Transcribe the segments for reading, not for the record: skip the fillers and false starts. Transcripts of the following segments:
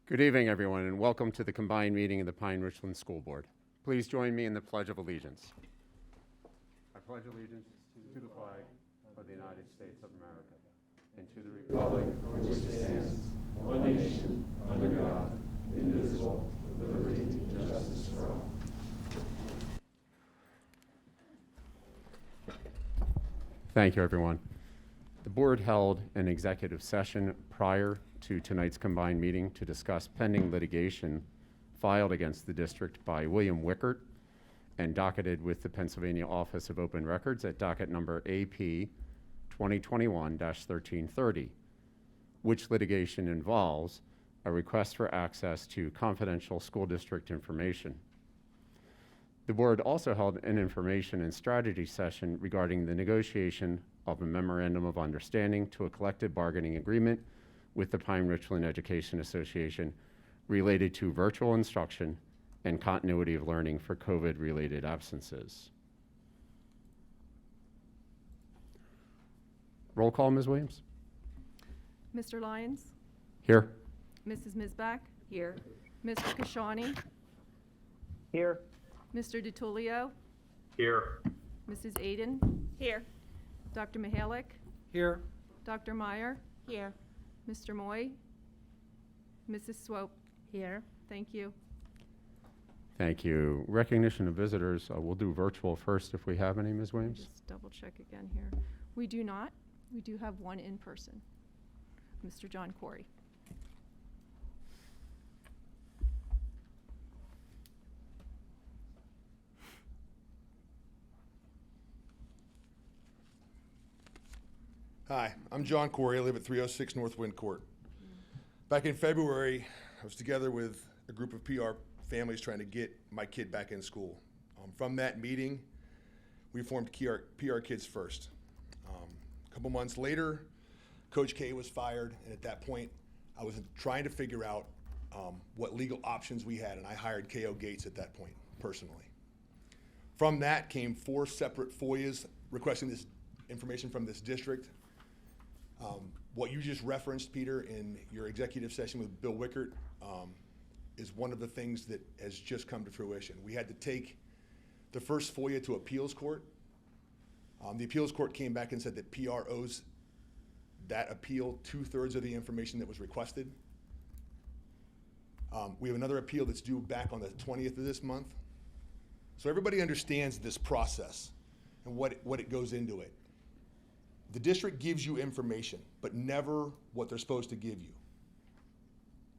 Good evening, everyone, and welcome to the combined meeting of the Pine-Richland School Board. Please join me in the Pledge of Allegiance. I pledge allegiance to the flag of the United States of America and to the republic for which it stands, one nation, under God, indivisible, with liberty and justice for all. Thank you, everyone. The board held an executive session prior to tonight's combined meeting to discuss pending litigation filed against the district by William Wickert and docketed with the Pennsylvania Office of Open Records at docket number AP 2021-1330, which litigation involves a request for access to confidential school district information. The board also held an information and strategy session regarding the negotiation of a memorandum of understanding to a collective bargaining agreement with the Pine-Richland Education Association related to virtual instruction and continuity of learning for COVID-related absences. Roll call, Ms. Williams. Mr. Lyons? Here. Mrs. Misbach? Here. Mr. Kashani? Here. Mr. DiTullio? Here. Mrs. Aiden? Here. Dr. Mihalik? Here. Dr. Meyer? Here. Mr. Moy? Mrs. Swope? Here. Thank you. Thank you. Recognition of visitors. We'll do virtual first if we have any, Ms. Williams. Just double check again here. We do not. We do have one in person. Mr. John Corey. Hi, I'm John Corey. I live at 306 North Wind Court. Back in February, I was together with a group of PR families trying to get my kid back in school. From that meeting, we formed PR Kids First. A couple months later, Coach K was fired, and at that point, I was trying to figure out what legal options we had, and I hired K.O. Gates at that point, personally. From that came 4 separate FOIAs requesting this information from this district. What you just referenced, Peter, in your executive session with Bill Wickert is one of the things that has just come to fruition. We had to take the first FOIA to appeals court. The appeals court came back and said that PR owes that appeal 2/3 of the information that was requested. We have another appeal that's due back on the 20th of this month. So everybody understands this process and what it goes into it. The district gives you information, but never what they're supposed to give you.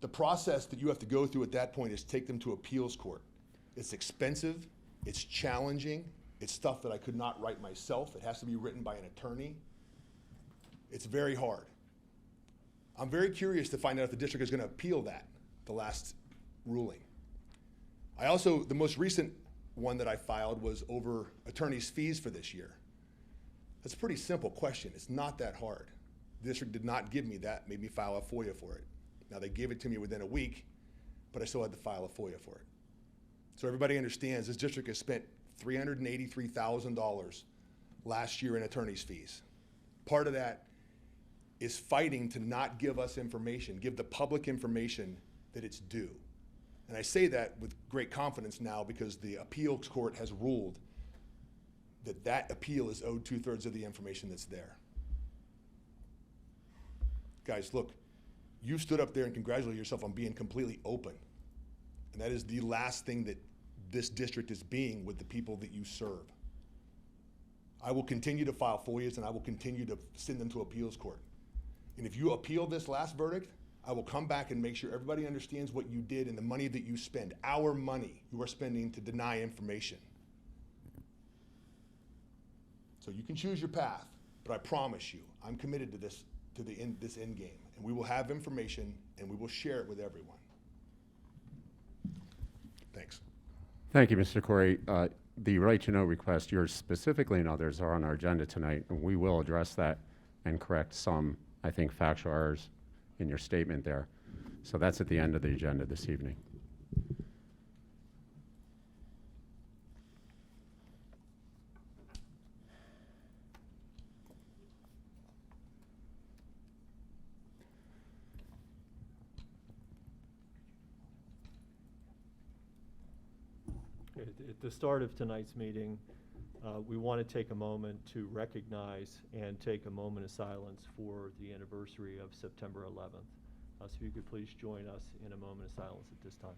The process that you have to go through at that point is take them to appeals court. It's expensive, it's challenging, it's stuff that I could not write myself. It has to be written by an attorney. It's very hard. I'm very curious to find out if the district is going to appeal that, the last ruling. The most recent one that I filed was over attorney's fees for this year. That's a pretty simple question. It's not that hard. The district did not give me that, made me file a FOIA for it. Now, they gave it to me within a week, but I still had to file a FOIA for it. So everybody understands this district has spent $383,000 last year in attorney's fees. Part of that is fighting to not give us information, give the public information that it's due. And I say that with great confidence now because the appeals court has ruled that appeal is owed 2/3 of the information that's there. Guys, look, you stood up there and congratulated yourself on being completely open. And that is the last thing that this district is being with the people that you serve. I will continue to file FOIAs and I will continue to send them to appeals court. And if you appeal this last verdict, I will come back and make sure everybody understands what you did and the money that you spend, our money you are spending to deny information. So you can choose your path, but I promise you, I'm committed to this end game, and we will have information and we will share it with everyone. Thanks. Thank you, Mr. Corey. The right to know request, yours specifically and others, are on our agenda tonight, and we will address that and correct some, I think, factual errors in your statement there. So that's at the end of the agenda this evening. Okay, at the start of tonight's meeting, we want to take a moment to recognize and take a moment of silence for the anniversary of September 11th. So if you could please join us in a moment of silence at this time.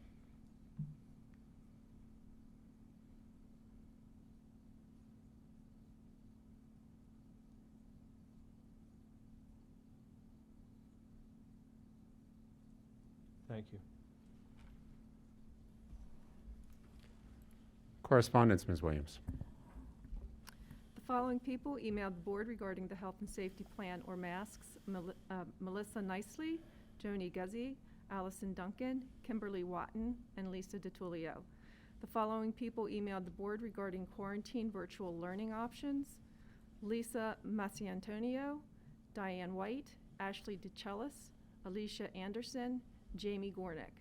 Thank you. Correspondence, Ms. Williams. The following people emailed the board regarding the health and safety plan or masks: Melissa Nicely, Joni Guzzi, Allison Duncan, Kimberly Watton, and Lisa DiTullio. The following people emailed the board regarding quarantine virtual learning options: Lisa Massiantonio, Diane White, Ashley DeCellis, Alicia Anderson, Jamie Gornick.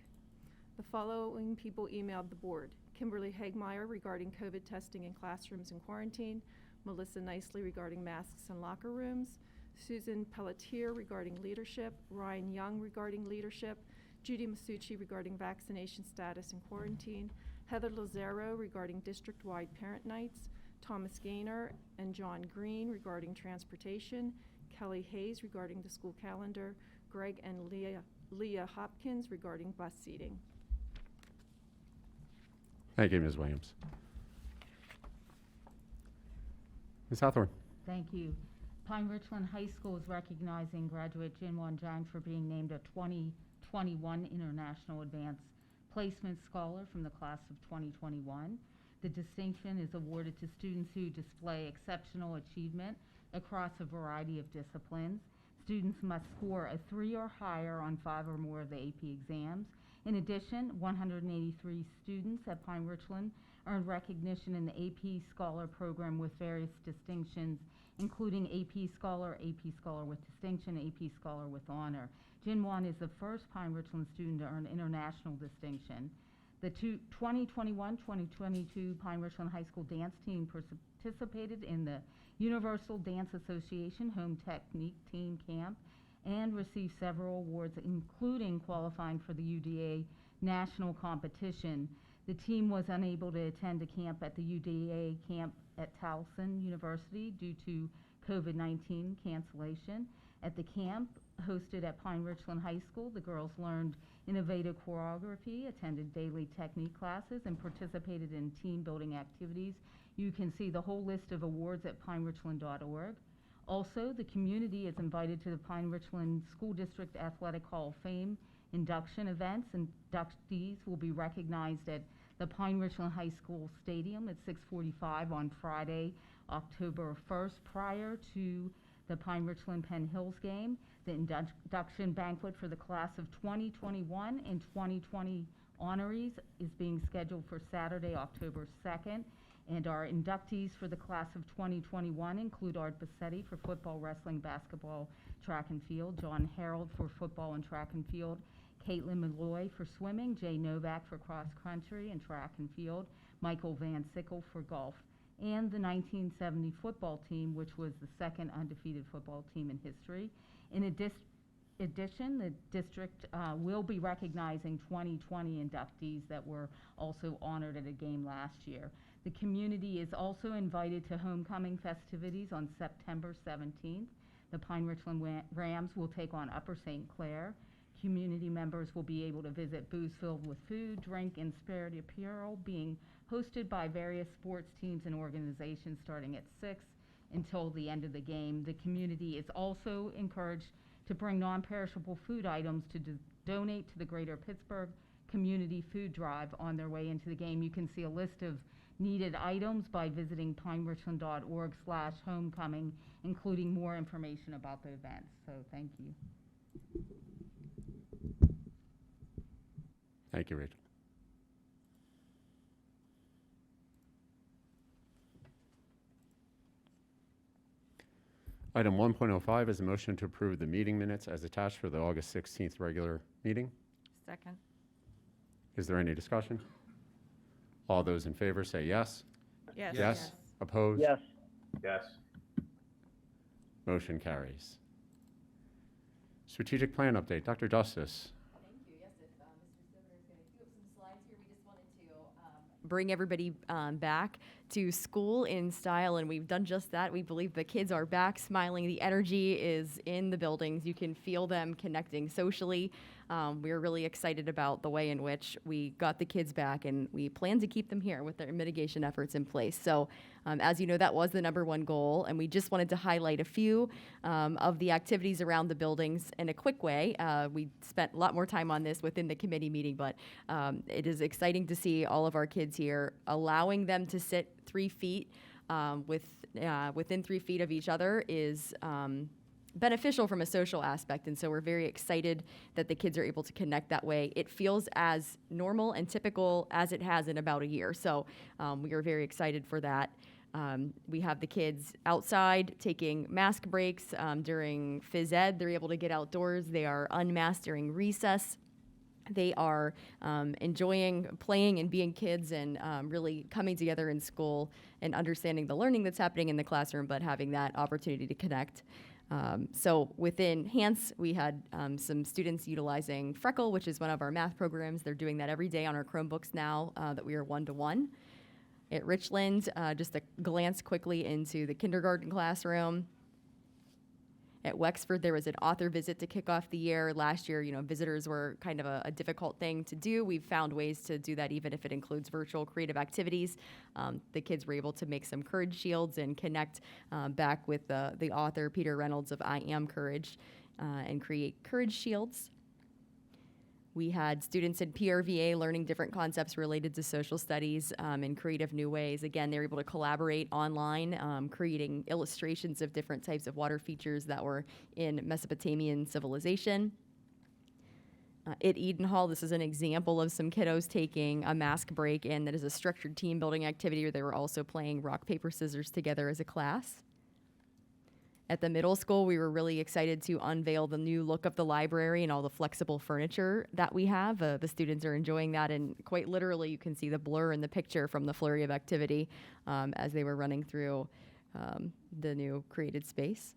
The following people emailed the board: Kimberly Hagmeyer regarding COVID testing in classrooms and quarantine, Melissa Nicely regarding masks in locker rooms, Susan Pelletier regarding leadership, Ryan Young regarding leadership, Judy Masucci regarding vaccination status and quarantine, Heather Lazaro regarding district-wide parent nights, Thomas Gaynor and John Green regarding transportation, Kelly Hayes regarding the school calendar, Greg and Leah Hopkins regarding bus seating. Thank you, Ms. Williams. Ms. Hathorn. Thank you. Pine-Richland High School is recognizing graduate Jinwon Jang for being named a 2021 International Advanced Placement Scholar from the class of 2021. The distinction is awarded to students who display exceptional achievement across a variety of disciplines. Students must score a 3 or higher on 5 or more of the AP exams. In addition, 183 students at Pine-Richland earned recognition in the AP Scholar program with various distinctions, including AP Scholar with Distinction, AP Scholar with Honor. Jinwon is the first Pine-Richland student to earn international distinction. The 2021-2022 Pine-Richland High School dance team participated in the Universal Dance Association Home Technique Team Camp and received several awards, including qualifying for the UDA national competition. The team was unable to attend a camp at the UDA camp at Towson University due to COVID-19 cancellation. At the camp hosted at Pine-Richland High School, the girls learned innovative choreography, attended daily technique classes, and participated in team building activities. You can see the whole list of awards at pinerichland.org. Also, the community is invited to the Pine-Richland School District Athletic Hall of Fame induction events. Inductees will be recognized at the Pine-Richland High School Stadium at 6:45 on Friday, October 1st, prior to the Pine-Richland Penn Hills game. The induction banquet for the class of 2021 and 2020 honorees is being scheduled for Saturday, October 2nd. And our inductees for the class of 2021 include Art Bassetti for football, wrestling, basketball, track and field, John Harold for football and track and field, Caitlin Malloy for swimming, Jay Novak for cross country and track and field, Michael Van Sickle for golf, and the 1970 football team, which was the second undefeated football team in history. In addition, the district will be recognizing 2020 inductees that were also honored at a game last year. The community is also invited to homecoming festivities on September 17th. The Pine-Richland Rams will take on Upper St. Clair. Community members will be able to visit booths filled with food, drink, and spirited apparel being hosted by various sports teams and organizations starting at 6 until the end of the game. The community is also encouraged to bring non-perishable food items to donate to the Greater Pittsburgh Community Food Drive on their way into the game. You can see a list of needed items by visiting pinerichland.org/homecoming, including more information about the event. So thank you. Thank you, Rachel. Item 1.05 is a motion to approve the meeting minutes as attached for the August 16th regular meeting. Second. Is there any discussion? All those in favor say yes. Yes. Yes. Opposed? Yes. Yes. Motion carries. Strategic plan update. Dr. Justice. Thank you. Yes, if Mr. Sivner is going to queue up some slides here, we just wanted to bring everybody back to school in style, and we've done just that. We believe the kids are back, smiling. The energy is in the buildings. You can feel them connecting socially. We're really excited about the way in which we got the kids back, and we plan to keep them here with their mitigation efforts in place. So, as you know, that was the #1 goal, and we just wanted to highlight a few of the activities around the buildings in a quick way. We spent a lot more time on this within the committee meeting, but it is exciting to see all of our kids here, allowing them to sit 3 feet within 3 feet of each other is beneficial from a social aspect, and so we're very excited that the kids are able to connect that way. It feels as normal and typical as it has in about a year, so we are very excited for that. We have the kids outside taking mask breaks during phys ed. They're able to get outdoors. They are unmasked during recess. They are enjoying playing and being kids and really coming together in school and understanding the learning that's happening in the classroom, but having that opportunity to connect. So within Hance, we had some students utilizing Freckle, which is one of our math programs. They're doing that every day on our Chromebooks now that we are 1-to-1. At Richland, just a glance quickly into the kindergarten classroom. At Wexford, there was an author visit to kick off the year. Last year, visitors were kind of a difficult thing to do. We've found ways to do that even if it includes virtual creative activities. The kids were able to make some courage shields and connect back with the author, Peter Reynolds of I Am Courage, and create courage shields. We had students in PRVA learning different concepts related to social studies in creative new ways. Again, they were able to collaborate online, creating illustrations of different types of water features that were in Mesopotamian civilization. At Eden Hall, this is an example of some kiddos taking a mask break, and that is a structured team building activity where they were also playing rock, paper, scissors together as a class. At the middle school, we were really excited to unveil the new look of the library and all the flexible furniture that we have. The students are enjoying that, and quite literally, you can see the blur in the picture from the flurry of activity as they were running through the new created space.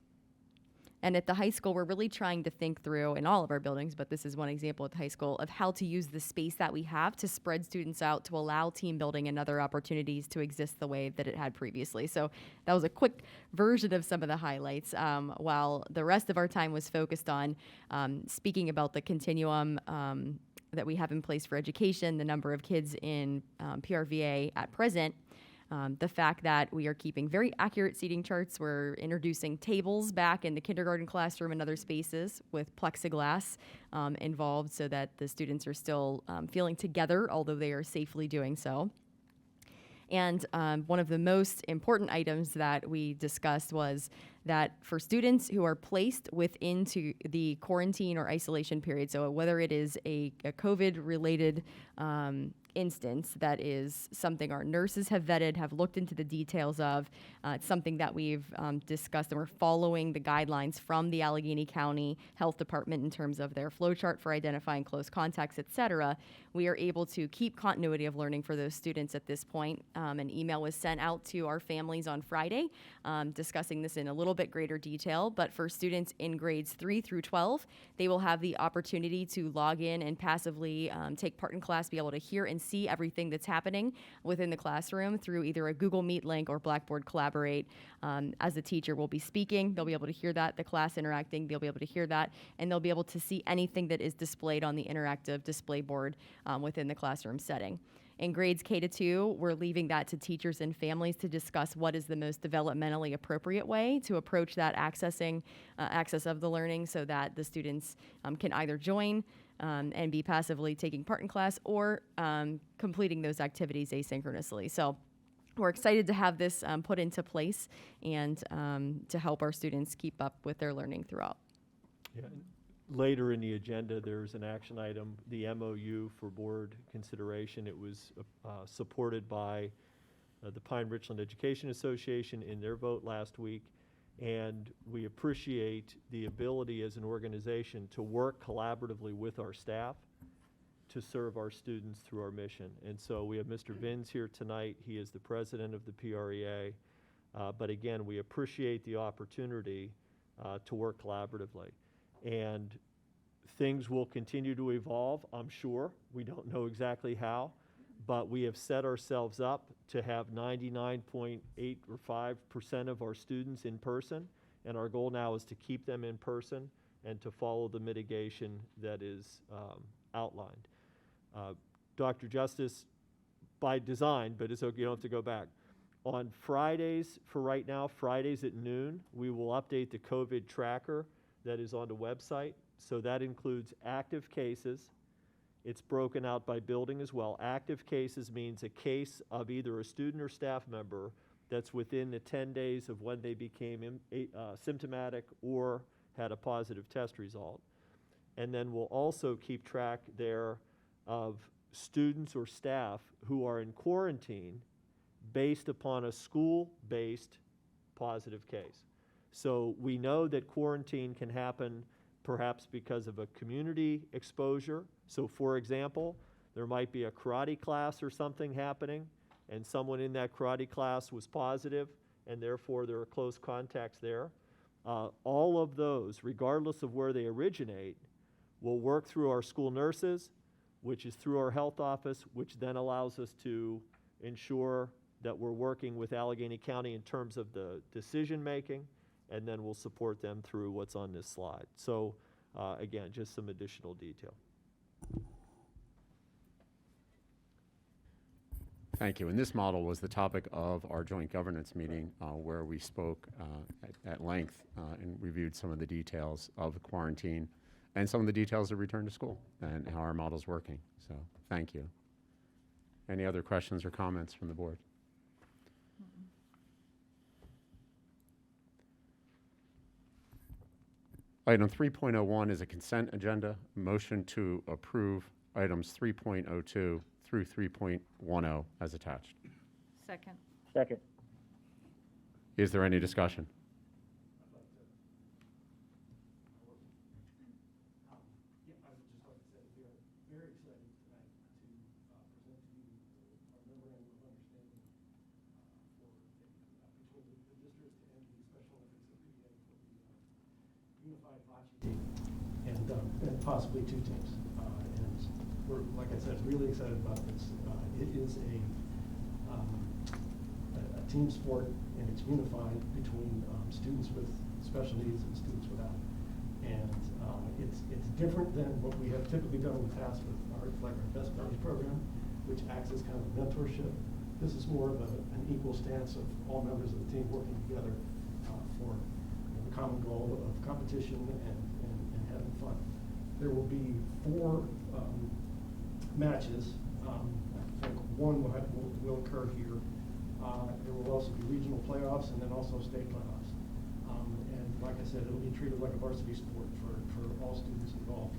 And at the high school, we're really trying to think through, in all of our buildings, but this is one example at the high school, of how to use the space that we have to spread students out, to allow team building and other opportunities to exist the way that it had previously. So that was a quick version of some of the highlights, while the rest of our time was focused on speaking about the continuum that we have in place for education, the number of kids in PRVA at present. The fact that we are keeping very accurate seating charts. We're introducing tables back in the kindergarten classroom and other spaces with plexiglass involved so that the students are still feeling together, although they are safely doing so. And one of the most important items that we discussed was that for students who are placed within the quarantine or isolation period, so whether it is a COVID-related instance that is something our nurses have vetted, have looked into the details of, it's something that we've discussed, and we're following the guidelines from the Allegheny County Health Department in terms of their flow chart for identifying close contacts, et cetera. We are able to keep continuity of learning for those students at this point. An email was sent out to our families on Friday discussing this in a little bit greater detail, but for students in grades 3 through 12, they will have the opportunity to log in and passively take part in class, be able to hear and see everything that's happening within the classroom through either a Google Meet link or Blackboard Collaborate. As the teacher will be speaking, they'll be able to hear that, the class interacting, they'll be able to hear that, and they'll be able to see anything that is displayed on the interactive display board within the classroom setting. In grades K to 2, we're leaving that to teachers and families to discuss what is the most developmentally appropriate way to approach that access of the learning so that the students can either join and be passively taking part in class or completing those activities asynchronously. So we're excited to have this put into place and to help our students keep up with their learning throughout. Yeah. Later in the agenda, there's an action item, the MOU for board consideration. It was supported by the Pine-Richland Education Association in their vote last week, and we appreciate the ability as an organization to work collaboratively with our staff to serve our students through our mission. And so we have Mr. Vins here tonight. He is the president of the PREA, but again, we appreciate the opportunity to work collaboratively. And things will continue to evolve, I'm sure. We don't know exactly how, but we have set ourselves up to have 99.8 or 5% of our students in person, and our goal now is to keep them in person and to follow the mitigation that is outlined. Dr. Justice, by design, but it's okay, you don't have to go back. On Fridays, for right now, Fridays at noon, we will update the COVID tracker that is on the website. So that includes active cases. It's broken out by building as well. Active cases means a case of either a student or staff member that's within the 10 days of when they became symptomatic or had a positive test result. And then we'll also keep track there of students or staff who are in quarantine based upon a school-based positive case. So we know that quarantine can happen perhaps because of a community exposure. So for example, there might be a karate class or something happening, and someone in that karate class was positive, and therefore there are close contacts there. All of those, regardless of where they originate, will work through our school nurses, which is through our health office, which then allows us to ensure that we're working with Allegheny County in terms of the decision-making, and then we'll support them through what's on this slide. So again, just some additional detail. Thank you. And this model was the topic of our joint governance meeting where we spoke at length and reviewed some of the details of the quarantine and some of the details of return to school and how our model's working. So thank you. Any other questions or comments from the board? Item 3.01 is a consent agenda. Motion to approve items 3.02 through 3.10 as attached. Second. Second. Is there any discussion? Yeah, I would just like to say we are very excited tonight to present to you our memorandum of understanding between the district and the Special Olympics and PBA for the unified bocce team and possibly two teams. And we're, like I said, really excited about this. It is a team sport, and it's unified between students with special needs and students without. And it's different than what we have typically done in the past with our Best Buddies program, which acts as kind of mentorship. This is more of an equal stance of all members of the team working together for the common goal of competition and having fun. There will be 4 matches. I think one will occur here. There will also be regional playoffs and then also state playoffs. And like I said, it'll be treated like a varsity sport for all students involved.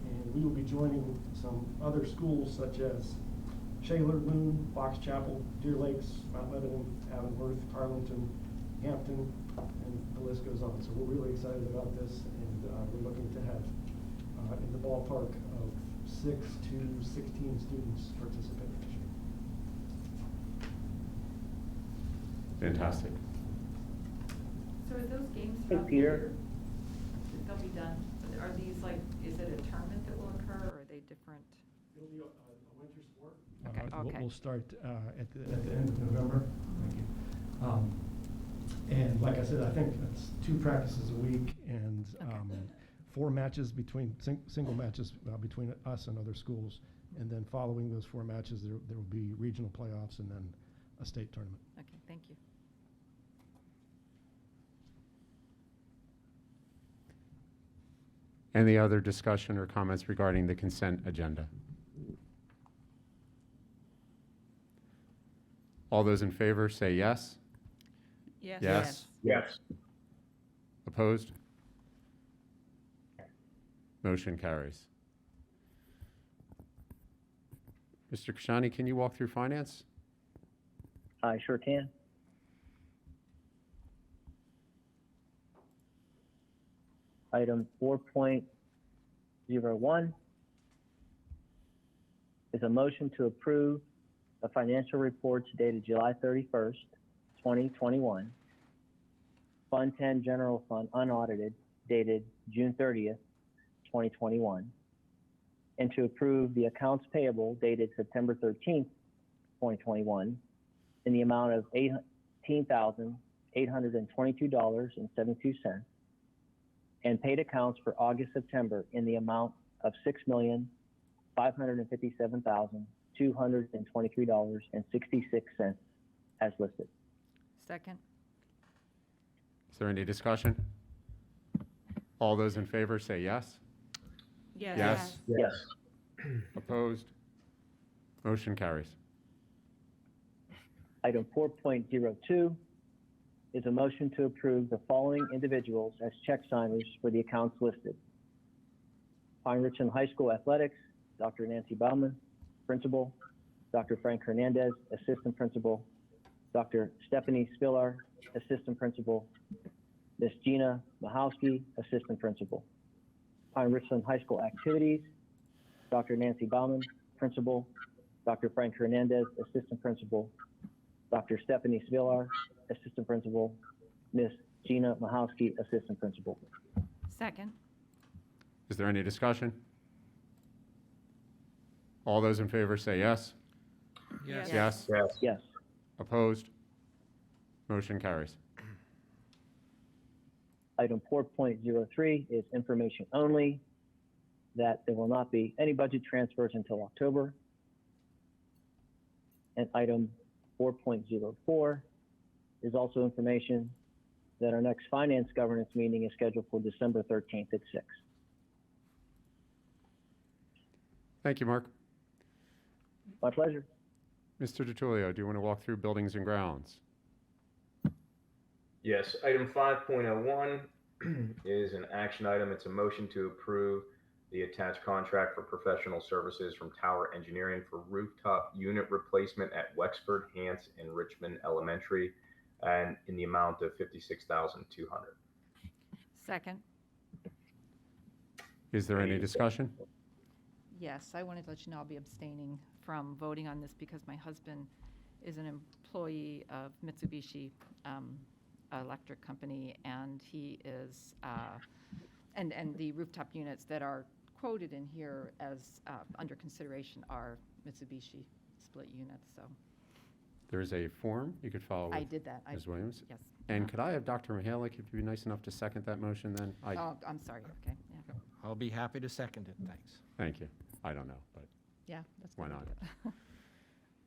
And we will be joining some other schools such as Shaler, Moon, Fox Chapel, Deer Lakes, Mount Lebanon, Avonworth, Carlinton, Hampton, and the list goes on. So we're really excited about this, and we're looking to have in the ballpark of 6 to 16 students participating this year. Fantastic. So are those games Hey, throughout the Peter. year? They'll be done. Are these like, is it a tournament that will occur, or are they different? It'll be a winter sport. Okay, okay. We'll start at the end of November. Thank you. And like I said, I think it's 2 practices a week and 4 matches between single matches between us and other schools. And then following those 4 matches, there will be regional playoffs and then a state tournament. Okay, thank you. Any other discussion or comments regarding the consent agenda? All those in favor say yes. Yes. Yes. Yes. Opposed? Motion carries. Mr. Kashani, can you walk through finance? I sure can. Item 4.01 is a motion to approve the financial reports dated July 31st, 2021. Fund 10 General Fund unaudited dated June 30th, 2021. And to approve the accounts payable dated September 13th, 2021, in the amount of $18,822.72, and paid accounts for August-September in the amount of $6,557,223.66 as listed. Second. Is there any discussion? All those in favor say yes. Yes. Yes. Opposed? Motion carries. Item 4.02 is a motion to approve the following individuals as check signers for the accounts listed. Pine-Richland High School Athletics, Dr. Nancy Bauman, Principal, Dr. Frank Hernandez, Assistant Principal, Dr. Stephanie Spillar, Assistant Principal, Ms. Gina Mahowski, Assistant Principal. Pine-Richland High School Activities, Dr. Nancy Bauman, Principal, Dr. Frank Hernandez, Assistant Principal, Dr. Stephanie Spillar, Assistant Principal, Ms. Gina Mahowski, Assistant Principal. Second. Is there any discussion? All those in favor say yes. Yes. Yes. Yes. Opposed? Motion carries. Item 4.03 is information only, that there will not be any budget transfers until October. And item 4.04 is also information that our next finance governance meeting is scheduled for December 13th at 6. Thank you, Mark. My pleasure. Mr. DiTullio, do you want to walk through buildings and grounds? Yes, item 5.01 is an action item. It's a motion to approve the attached contract for professional services from Tower Engineering for rooftop unit replacement at Wexford, Hance, and Richmond Elementary, and in the amount of $56,200. Second. Is there any discussion? Yes, I wanted to let you know I'll be abstaining from voting on this because my husband is an employee of Mitsubishi Electric Company, and he is, and the rooftop units that are quoted in here as under consideration are Mitsubishi split units, so There's a form you could follow I with did that. Ms. Williams. Yes. And could I have Dr. Mihalik, if you'd be nice enough to second that motion then? Oh, I'm sorry, okay, yeah. I'll be happy to second it, thanks. Thank you. I don't know, but Yeah, that's Why good. not?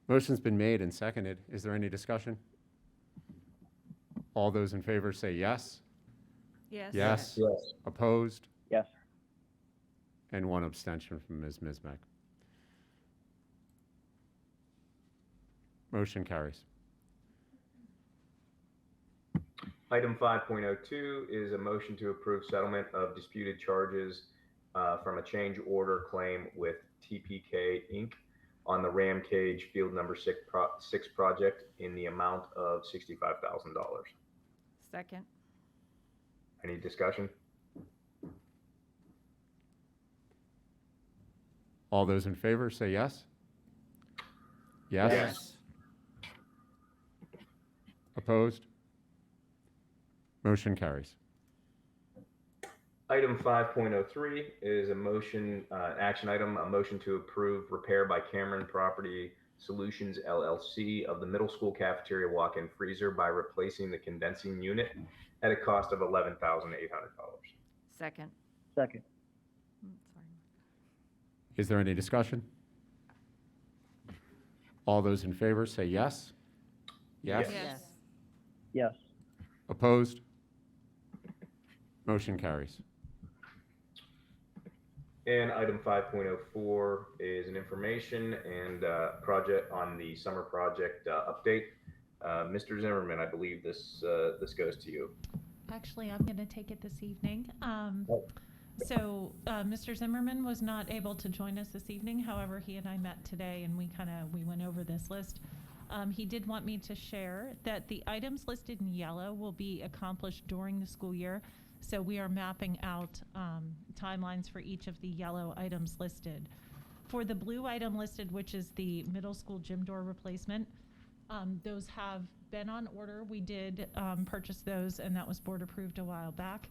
motion's been made and seconded. Is there any discussion? All those in favor say yes. Yes. Yes. Opposed? Yes. And one abstention from Ms. Mizmek. Motion carries. Item 5.02 is a motion to approve settlement of disputed charges from a change order claim with TPK Inc. on the Ram Cage Field Number 6 project in the amount of $65,000. Second. Any discussion? All those in favor say yes. Yes. Yes. Opposed? Motion carries. Item 5.03 is a motion, action item, a motion to approve repair by Cameron Property Solutions LLC of the middle school cafeteria walk-in freezer by replacing the condensing unit at a cost of $11,800. Second. Second. Sorry. Is there any discussion? All those in favor say yes. Yes. Yes. Yes. Opposed? Motion carries. And item 5.04 is an information and project on the summer project update. Mr. Zimmerman, I believe this goes to you. Actually, I'm going to take it this evening. So Mr. Zimmerman was not able to join us this evening. However, he and I met today and we went over this list. He did want me to share that the items listed in yellow will be accomplished during the school year. So we are mapping out timelines for each of the yellow items listed. For the blue item listed, which is the middle school gym door replacement, those have been on order. We did purchase those, and that was board approved a while back.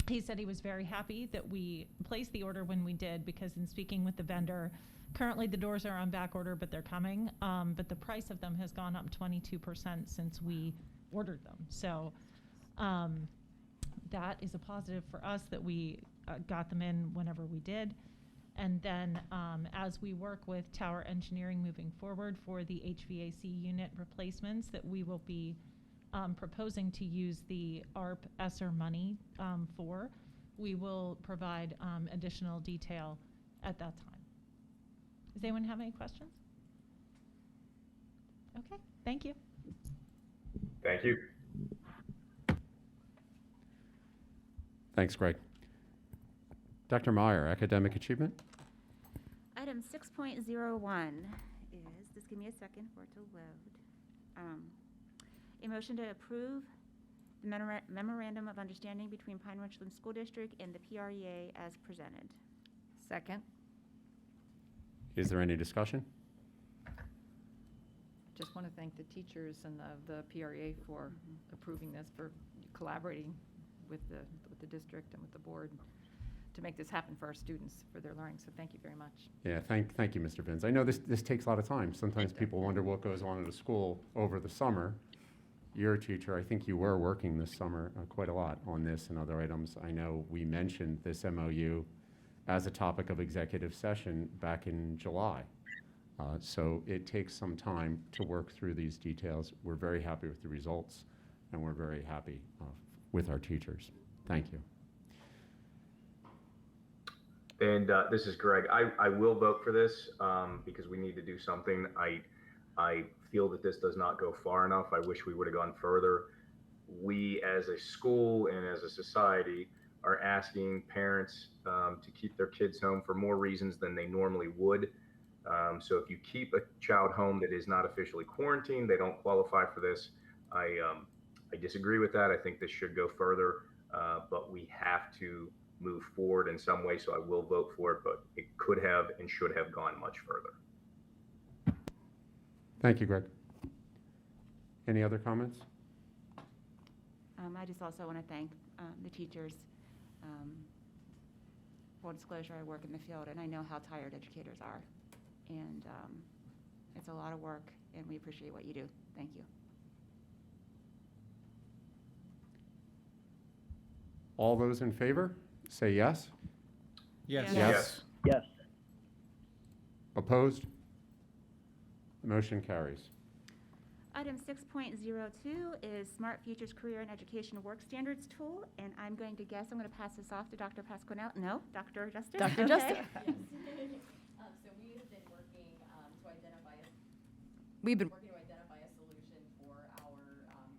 He said he was very happy that we placed the order when we did, because in speaking with the vendor, Currently, the doors are on back order, but they're coming. But the price of them has gone up 22% since we ordered them. So that is a positive for us that we got them in whenever we did. And then as we work with Tower Engineering moving forward for the HVAC unit replacements that we will be proposing to use the ARP ESSER money for, we will provide additional detail at that time. Does anyone have any questions? Okay, thank you. Thank you. Thanks, Greg. Dr. Meyer, academic achievement? Item 6.01 is, just give me a second for it to load. A motion to approve the memorandum of understanding between Pine-Richland School District and the PREA as presented. Second. Is there any discussion? Just want to thank the teachers and the PREA for approving this, for collaborating with the district and with the board to make this happen for our students, for their learning. So thank you very much. Yeah, thank you, Mr. Vins. I know this takes a lot of time. Sometimes people wonder what goes on in a school over the summer. You're a teacher. I think you were working this summer quite a lot on this and other items. I know we mentioned this MOU as a topic of executive session back in July. So it takes some time to work through these details. We're very happy with the results, and we're very happy with our teachers. Thank you. And this is Greg. I will vote for this because we need to do something. I feel that this does not go far enough. I wish we would have gone further. We as a school and as a society are asking parents to keep their kids home for more reasons than they normally would. So if you keep a child home that is not officially quarantined, they don't qualify for this. I disagree with that. I think this should go further, but we have to move forward in some way, so I will vote for it, but it could have and should have gone much further. Thank you, Greg. Any other comments? I just also want to thank the teachers. Full disclosure, I work in the field, and I know how tired educators are. And it's a lot of work, and we appreciate what you do. Thank you. All those in favor, say yes. Yes. Yes. Yes. Opposed? The motion carries. Item 6.02 is Smart Futures Career and Education Work Standards Tool, and I'm going to guess I'm going to pass this off to Dr. Pasquinel. No, Dr. Justice? Dr. Okay. Justice. So we have been working to identify we've been working to identify a solution for our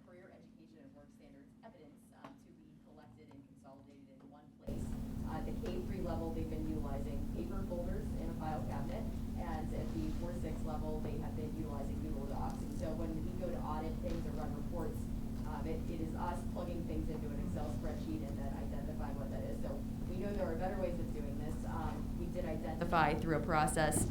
career education and work standards evidence to be collected and consolidated in one place. At the K-3 level, they've been utilizing paper folders in a file cabinet, and at the 4-6 level, they have been utilizing Google Docs. And so when we go to audit things or run reports, it is us plugging things into an Excel spreadsheet and then identifying what that is. So we know there are better ways of doing this. We did identify through a process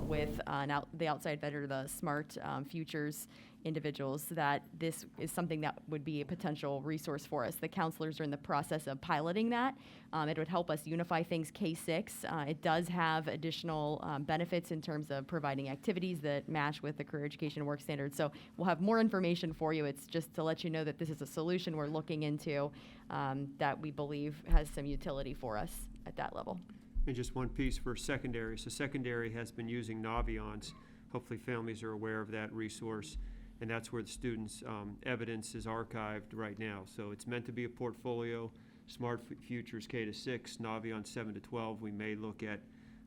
with the outside vendor, the Smart Futures individuals, that this is something that would be a potential resource for us. The counselors are in the process of piloting that. It would help us unify things K-6. It does have additional benefits in terms of providing activities that match with the career education and work standards. So we'll have more information for you. It's just to let you know that this is a solution we're looking into that we believe has some utility for us at that level. And just one piece for secondary. So secondary has been using Naviance. Hopefully families are aware of that resource. And that's where the students' evidence is archived right now. So it's meant to be a portfolio. Smart Futures K-6, Naviance 7-12. We may look at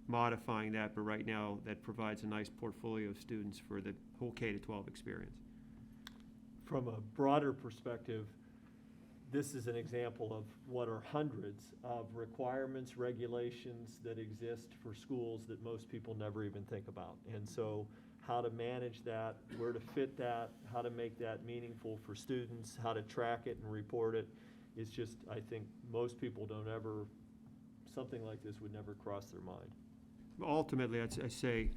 modifying that, but right now that provides a nice portfolio of students for the whole K-12 experience. From a broader perspective, this is an example of what are hundreds of requirements, regulations that exist for schools that most people never even think about. And so how to manage that, where to fit that, how to make that meaningful for students, how to track it and report it, is just, I think most people don't ever, something like this would never cross their mind. Ultimately, I say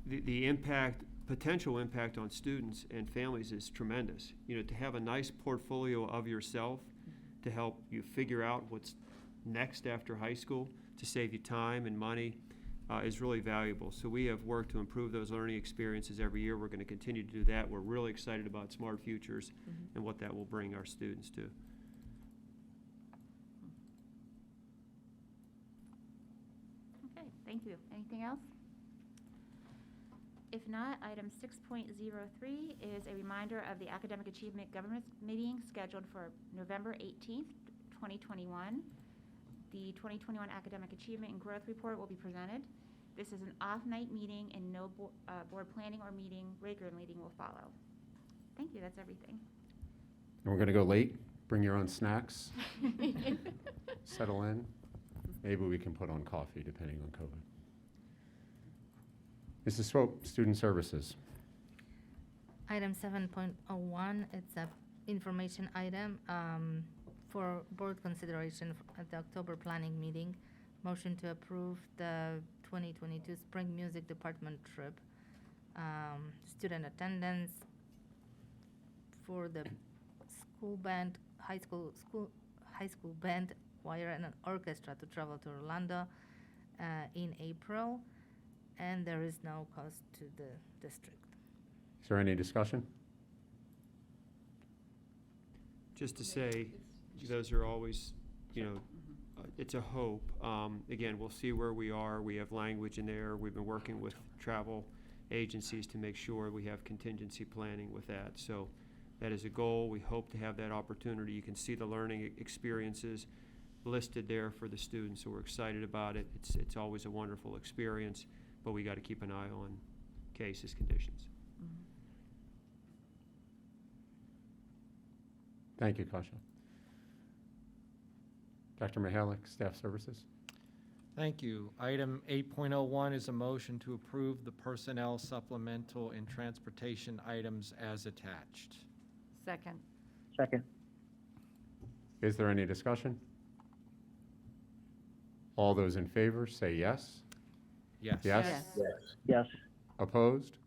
the potential impact on students and families is tremendous. You know, to have a nice portfolio of yourself to help you figure out what's next after high school, to save you time and money, is really valuable. So we have worked to improve those learning experiences every year. We're going to continue to do that. We're really excited about Smart Futures and what that will bring our students to. Okay, thank you. Anything else? If not, item 6.03 is a reminder of the Academic Achievement Governance Meeting scheduled for November 18th, 2021. The 2021 Academic Achievement and Growth Report will be presented. This is an off-night meeting and no board planning or regular meeting will follow. Thank you, that's everything. And we're going to go late. Bring your own snacks. Settle in. Maybe we can put on coffee, depending on COVID. Mrs. Swope, Student Services. Item 7.01, it's a information item for board consideration at the October planning meeting. Motion to approve the 2022 Spring Music Department trip. Student attendance for the school band, high school band, choir, and an orchestra to travel to Orlando in April. And there is no cost to the district. Is there any discussion? Just to say, those are always, it's a hope. Again, we'll see where we are. We have language in there. We've been working with travel agencies to make sure we have contingency planning with that. So that is a goal. We hope to have that opportunity. You can see the learning experiences listed there for the students, so we're excited about it. It's always a wonderful experience, but we got to keep an eye on cases, conditions. Thank you, Kasia. Dr. Mihalik, Staff Services. Thank you. Item 8.01 is a motion to approve the personnel supplemental and transportation items as attached. Second. Second. Is there any discussion? All those in favor say yes. Yes. Yes? Yes. Yes. Opposed?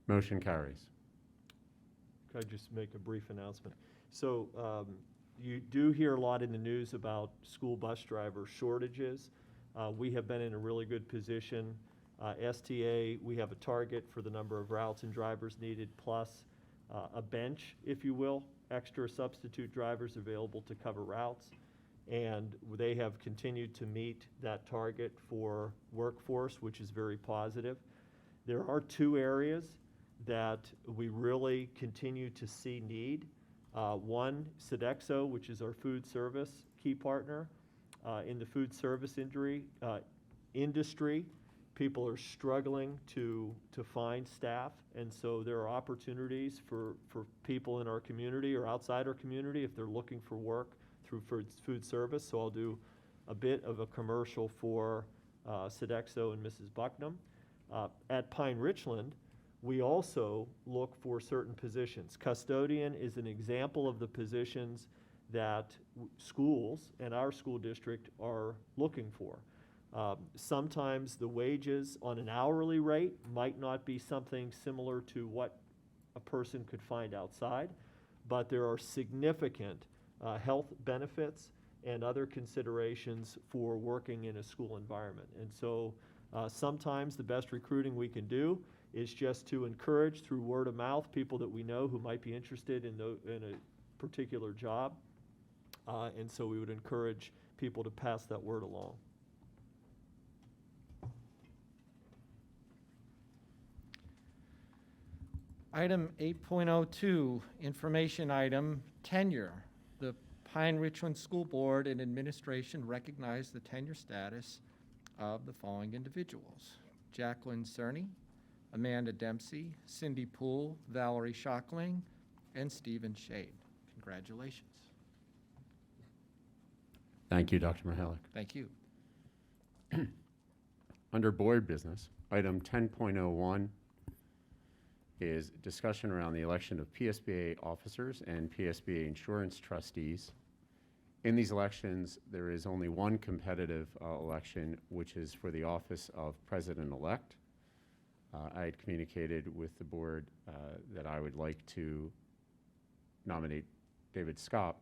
Motion carries. Could I just make a brief announcement? So you do hear a lot in the news about school bus driver shortages. We have been in a really good position. STA, we have a target for the number of routes and drivers needed, plus a bench, if you will, extra substitute drivers available to cover routes. And they have continued to meet that target for workforce, which is very positive. There are two areas that we really continue to see need. One, Sodexo, which is our food service key partner. In the food service industry, people are struggling to find staff, and so there are opportunities for people in our community or outside our community if they're looking for work through food service. So I'll do a bit of a commercial for Sodexo and Mrs. Bucknam. At Pine-Richland, we also look for certain positions. Custodian is an example of the positions that schools and our school district are looking for. Sometimes the wages on an hourly rate might not be something similar to what a person could find outside, but there are significant health benefits and other considerations for working in a school environment. And so sometimes the best recruiting we can do is just to encourage through word of mouth people that we know who might be interested in a particular job. And so we would encourage people to pass that word along. Item 8.02, information item, tenure. The Pine-Richland School Board and Administration recognize the tenure status of the following individuals: Jacqueline Cerny, Amanda Dempsey, Cindy Poole, Valerie Schockling, and Stephen Shade. Congratulations. Thank you, Dr. Mihalik. Thank you. Under board business, item 10.01 is discussion around the election of PSBA officers and PSBA insurance trustees. In these elections, there is only one competitive election, which is for the office of president-elect. I had communicated with the board that I would like to nominate David Scott,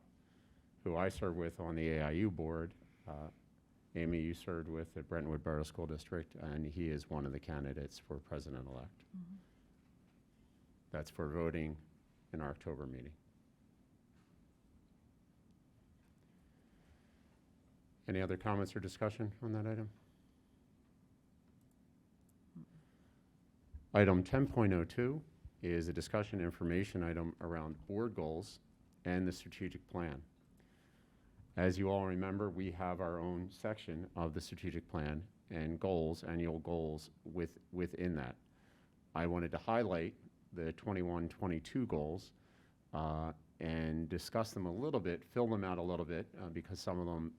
who I serve with on the AIU board, Amy, you served with the Brentwood Borough School District, and he is one of the candidates for president-elect. That's for voting in our October meeting. Any other comments or discussion on that item? Item 10.02 is a discussion information item around board goals and the strategic plan. As you all remember, we have our own section of the strategic plan and goals, annual goals within that. I wanted to highlight the 21-22 goals and discuss them a little bit, fill them out a little bit, because some of them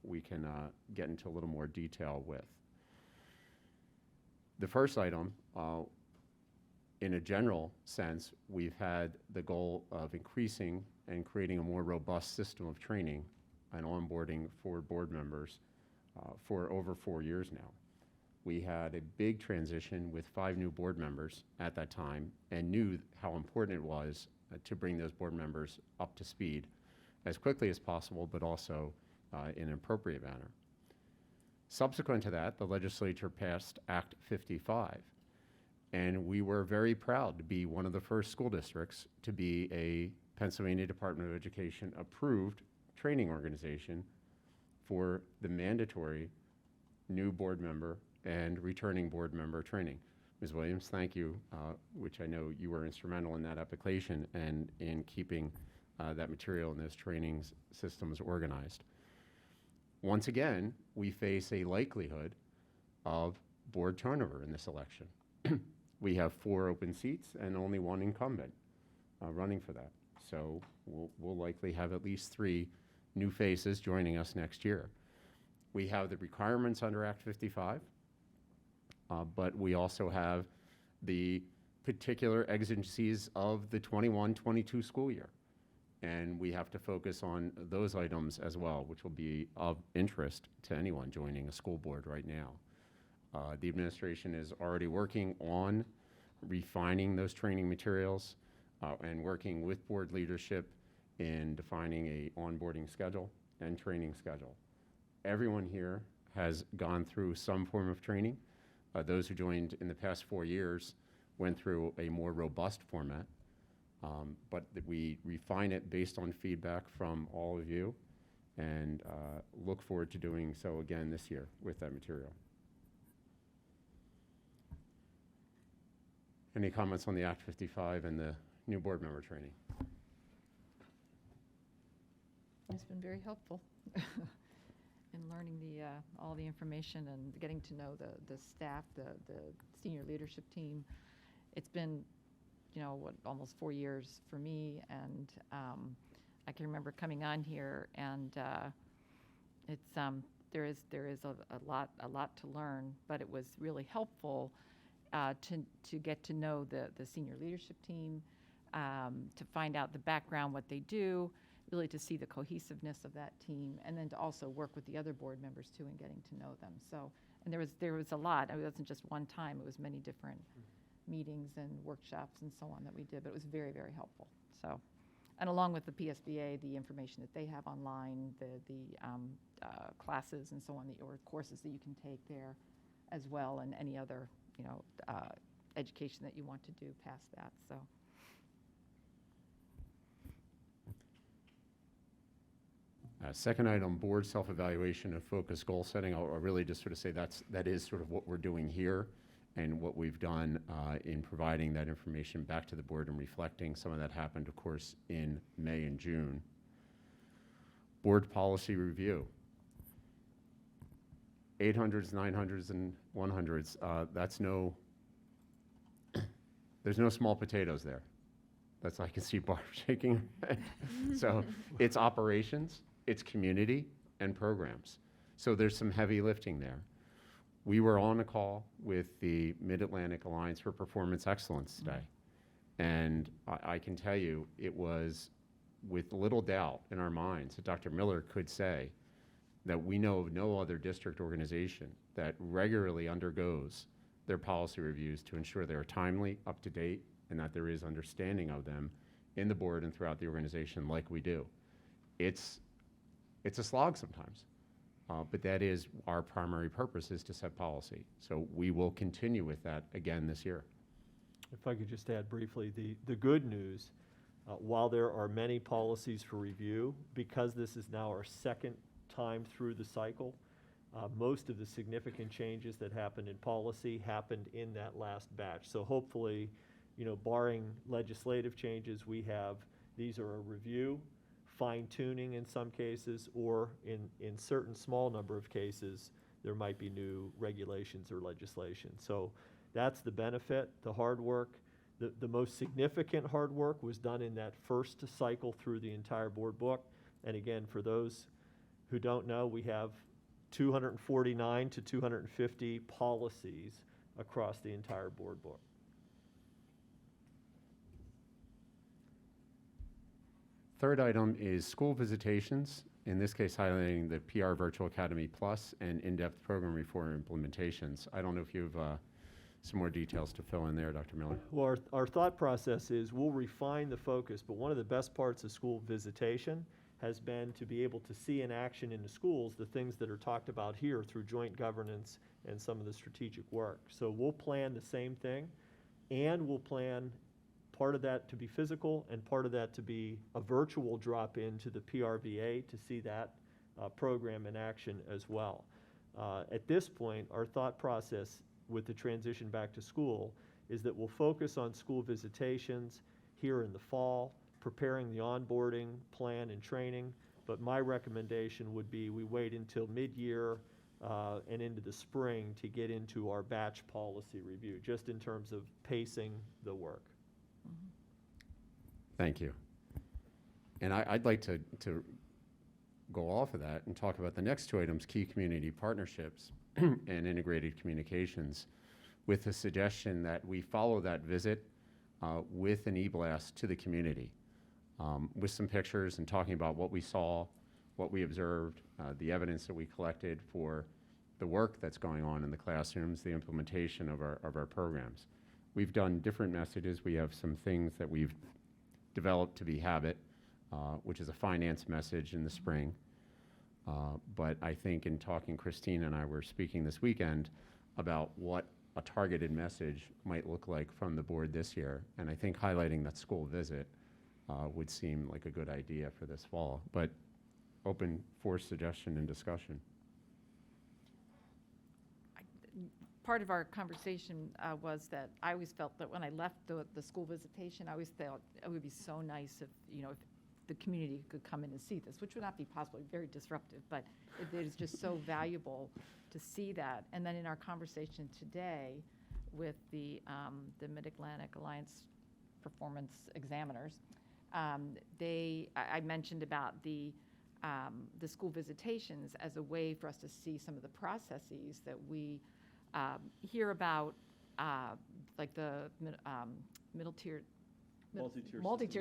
we can get into a little more detail with. The first item, in a general sense, we've had the goal of increasing and creating a more robust system of training and onboarding for board members for over 4 years now. We had a big transition with 5 new board members at that time and knew how important it was to bring those board members up to speed as quickly as possible, but also in an appropriate manner. Subsequent to that, the legislature passed Act 55, and we were very proud to be one of the first school districts to be a Pennsylvania Department of Education approved training organization for the mandatory new board member and returning board member training. Ms. Williams, thank you, which I know you were instrumental in that application and in keeping that material and those trainings systems organized. Once again, we face a likelihood of board turnover in this election. We have 4 open seats and only 1 incumbent running for that. So we'll likely have at least 3 new faces joining us next year. We have the requirements under Act 55, but we also have the particular exigencies of the 21-22 school year. And we have to focus on those items as well, which will be of interest to anyone joining a school board right now. The administration is already working on refining those training materials and working with board leadership in defining a onboarding schedule and training schedule. Everyone here has gone through some form of training. Those who joined in the past 4 years went through a more robust format, but that we refine it based on feedback from all of you and look forward to doing so again this year with that material. Any comments on the Act 55 and the new board member training? It's been very helpful in learning all the information and getting to know the staff, the senior leadership team. It's been, almost 4 years for me, and I can remember coming on here, and it's there is a lot to learn, but it was really helpful to get to know the senior leadership team, to find out the background, what they do, really to see the cohesiveness of that team, and then to also work with the other board members too in getting to know them. So, and there was a lot. It wasn't just one time. It was many different meetings and workshops and so on that we did, but it was very, very helpful. So, and along with the PSBA, the information that they have online, the classes and so on, or courses that you can take there as well, and any other, education that you want to do past that. So. Second item, board self-evaluation and focus goal setting. I'll really just sort of say that is sort of what we're doing here and what we've done in providing that information back to the board and reflecting. Some of that happened, of course, in May and June. Board policy review. 800s, 900s, and 100s. There's no small potatoes there. That's, I can see Barb shaking her head. So it's operations, it's community, and programs. So there's some heavy lifting there. We were on a call with the Mid-Atlantic Alliance for Performance Excellence today. And I can tell you, it was with little doubt in our minds that Dr. Miller could say that we know of no other district organization that regularly undergoes their policy reviews to ensure they are timely, up to date, and that there is understanding of them in the board and throughout the organization like we do. It's a slog sometimes. But that is our primary purpose, is to set policy. So we will continue with that again this year. If I could just add briefly, the good news, while there are many policies for review, because this is now our second time through the cycle, most of the significant changes that happened in policy happened in that last batch. So hopefully, barring legislative changes, these are a review, fine-tuning in some cases, or in certain small number of cases, there might be new regulations or legislation. So that's the benefit, the hard work. The most significant hard work was done in that first cycle through the entire board book. And again, for those who don't know, we have 249 to 250 policies across the entire board book. Third item is school visitations, in this case highlighting the PR Virtual Academy Plus and in-depth program reform implementations. I don't know if you have some more details to fill in there, Dr. Miller. Well, our thought process is we'll refine the focus, but one of the best parts of school visitation has been to be able to see in action in the schools the things that are talked about here through joint governance and some of the strategic work. So we'll plan the same thing, and we'll plan part of that to be physical and part of that to be a virtual drop into the PRVA to see that program in action as well. At this point, our thought process with the transition back to school is that we'll focus on school visitations here in the fall, preparing the onboarding plan and training, but my recommendation would be we wait until mid-year and into the spring to get into our batch policy review, just in terms of pacing the work. Thank you. And I'd like to go off of that and talk about the next two items, key community partnerships and integrated communications, with the suggestion that we follow that visit with an e-blast to the community, with some pictures and talking about what we saw, what we observed, the evidence that we collected for the work that's going on in the classrooms, the implementation of our programs. We've done different messages. We have some things that we've developed to be habit, which is a finance message in the spring. But I think in talking, Christine and I were speaking this weekend about what a targeted message might look like from the board this year. And I think highlighting that school visit would seem like a good idea for this fall, but open for suggestion and discussion. Part of our conversation was that I always felt that when I left the school visitation, I always felt it would be so nice if the community could come in and see this, which would not be possible, very disruptive, but it is just so valuable to see that. And then in our conversation today with the Mid-Atlantic Alliance Performance Examiners, I mentioned about the school visitations as a way for us to see some of the processes that we hear about, like the multi-tier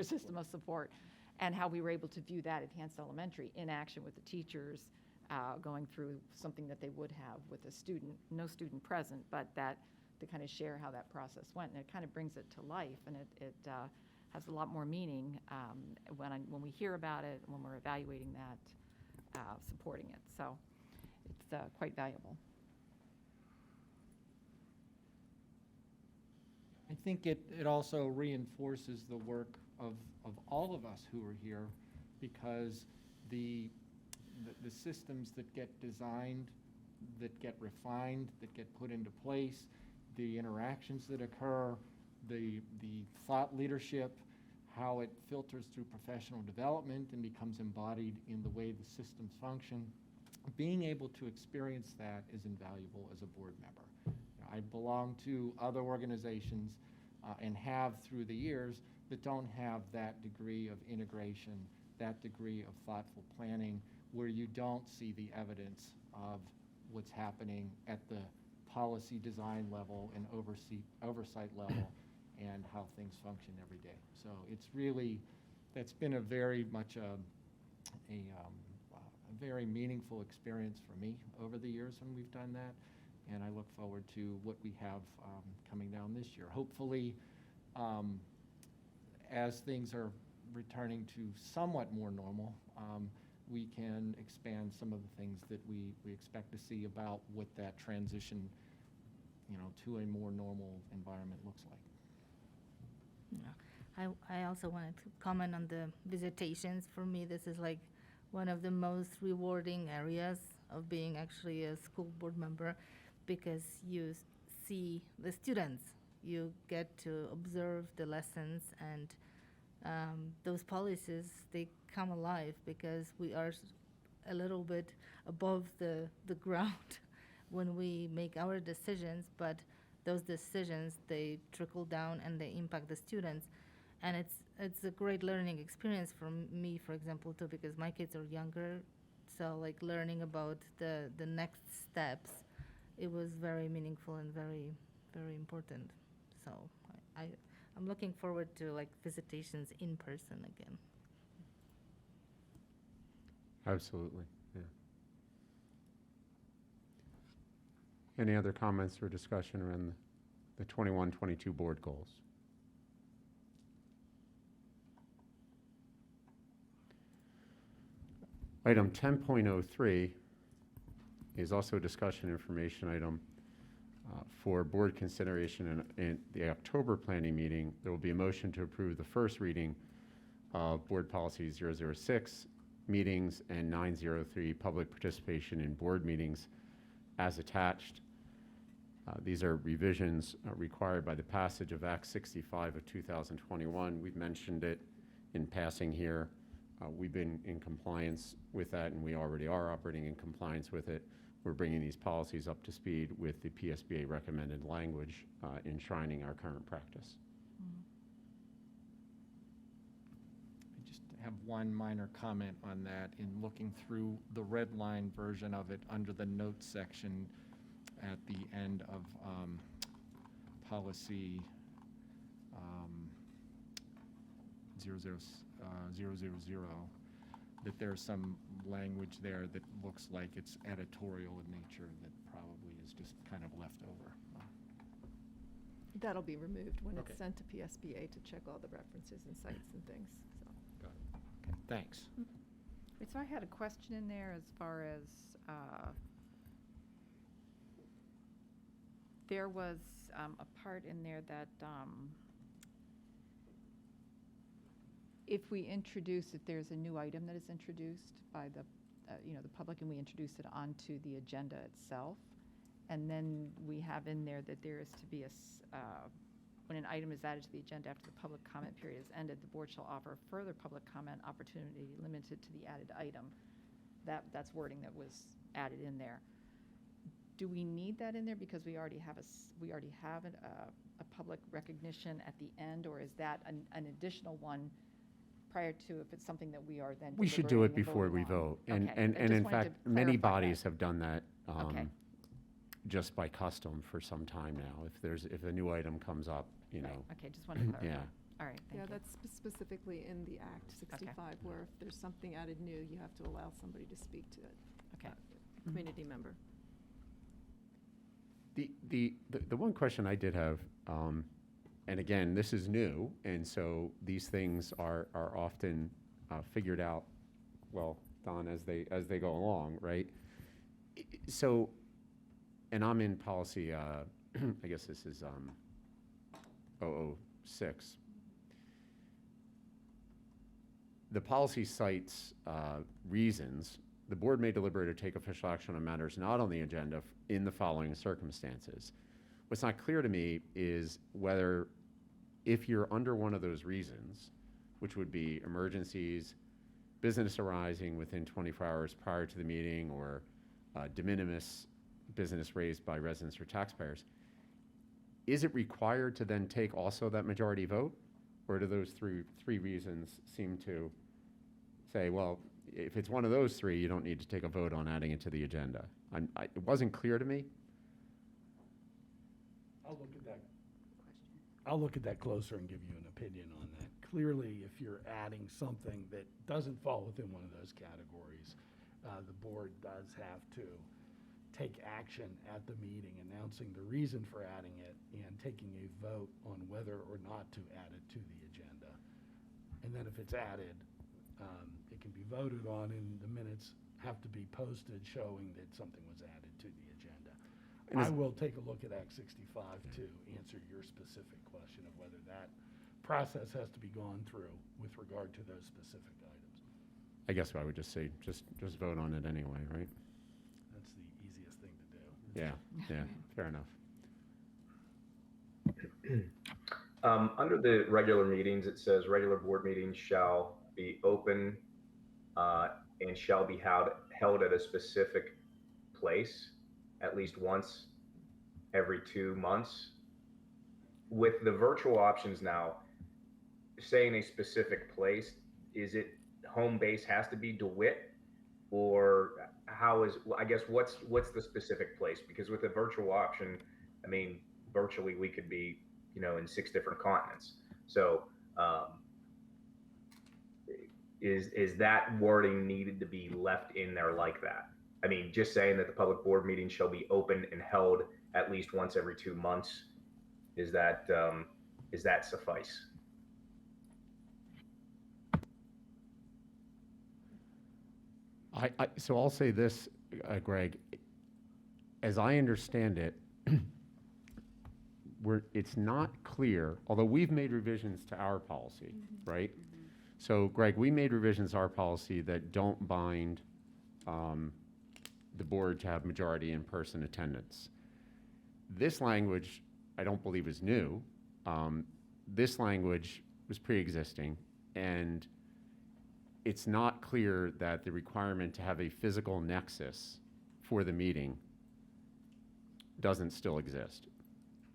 system of support, and how we were able to view that enhanced elementary in action with the teachers going through something that they would have with a student, no student present, but that to kind of share how that process went. And it kind of brings it to life, and it has a lot more meaning when we hear about it, when we're evaluating that, supporting it. So it's quite valuable. I think it also reinforces the work of all of us who are here, because the systems that get designed, that get refined, that get put into place, the interactions that occur, the thought leadership, how it filters through professional development and becomes embodied in the way the systems function. Being able to experience that is invaluable as a board member. I belong to other organizations and have through the years that don't have that degree of integration, that degree of thoughtful planning, where you don't see the evidence of what's happening at the policy design level and oversight level and how things function every day. So it's really, that's been a very much a very meaningful experience for me over the years when we've done that. And I look forward to what we have coming down this year. Hopefully, as things are returning to somewhat more normal, we can expand some of the things that we expect to see about what that transition, to a more normal environment looks like. Yeah. I also wanted to comment on the visitations. For me, this is like one of the most rewarding areas of being actually a school board member, because you see the students, you get to observe the lessons, and those policies, they come alive because we are a little bit above the ground when we make our decisions, but those decisions, they trickle down and they impact the students. And it's a great learning experience for me, for example, too, because my kids are younger. So like learning about the next steps, it was very meaningful and very, very important. So I'm looking forward to like visitations in person again. Absolutely, yeah. Any other comments or discussion around the 21-22 board goals? Item 10.03 is also a discussion information item for board consideration in the October planning meeting. There will be a motion to approve the first reading of Board Policy 006 meetings and 903 public participation in board meetings as attached. These are revisions required by the passage of Act 65 of 2021. We've mentioned it in passing here. We've been in compliance with that, and we already are operating in compliance with it. We're bringing these policies up to speed with the PSBA recommended language, enshrining our current practice. I just have one minor comment on that. In looking through the red line version of it under the notes section at the end of policy 000, that there's some language there that looks like it's editorial in nature that probably is just kind of left over. That'll be removed when Okay. it's sent to PSBA to check all the references and sites and things, so. Got it. Okay, thanks. So I had a question in there as far as, there was a part in there that if there's a new item that is introduced by the public, and we introduce it onto the agenda itself, and then we have in there that there is to be when an item is added to the agenda after the public comment period is ended, the board shall offer further public comment opportunity limited to the added item. That's wording that was added in there. Do we need that in there because we already have a public recognition at the end, or is that an additional one prior to, if it's something that we are then We should do it deliberating and before we voting on? vote. And, Okay, and, I and just in wanted fact, to many clarify bodies that. have done that Okay. just by custom for some time now. If a new item comes up, Right, okay, just wanted to clarify. yeah. All right, thank Yeah, you. that's specifically in the Act 65, where if there's something added new, you have to allow somebody to speak to it. Okay. A community member. The one question I did have, and again, this is new, and so these things are often figured out, well, Don, as they go along, right? So, and I'm in policy, I guess this is 006. The policy cites reasons. The board may deliberate or take official action on matters not on the agenda in the following circumstances. What's not clear to me is whether, if you're under one of those reasons, which would be emergencies, business arising within 24 hours prior to the meeting, or de minimis business raised by residents or taxpayers, is it required to then take also that majority vote? Or do those three reasons seem to say, well, if it's one of those three, you don't need to take a vote on adding it to the agenda? It wasn't clear to me. I'll look at that closer and give you an opinion on that. Clearly, if you're adding something that doesn't fall within one of those categories, the board does have to take action at the meeting, announcing the reason for adding it and taking a vote on whether or not to add it to the agenda. And then if it's added, It can be voted on, and the minutes have to be posted showing that something was added to the agenda. And I is- will take a look at Act 65 to answer your specific question of whether that process has to be gone through with regard to those specific items. I guess I would just say, just vote on it anyway, right? That's the easiest thing to do. Yeah, fair enough. Under the regular meetings, it says regular board meetings shall be open and shall be held at a specific place at least once every 2 months. With the virtual options now, saying a specific place, is it home base has to be DeWitt, or how is, I guess, what's the specific place? Because with the virtual option, I mean, virtually we could be, in 6 different continents. So is that wording needed to be left in there like that? I mean, just saying that the public board meeting shall be open and held at least once every 2 months, is that suffice? So I'll say this, Greg, as I understand it, it's not clear, although we've made revisions to our policy, right? So Greg, we made revisions to our policy that don't bind the board to have majority in-person attendance. This language, I don't believe is new. This language was pre-existing, and it's not clear that the requirement to have a physical nexus for the meeting doesn't still exist.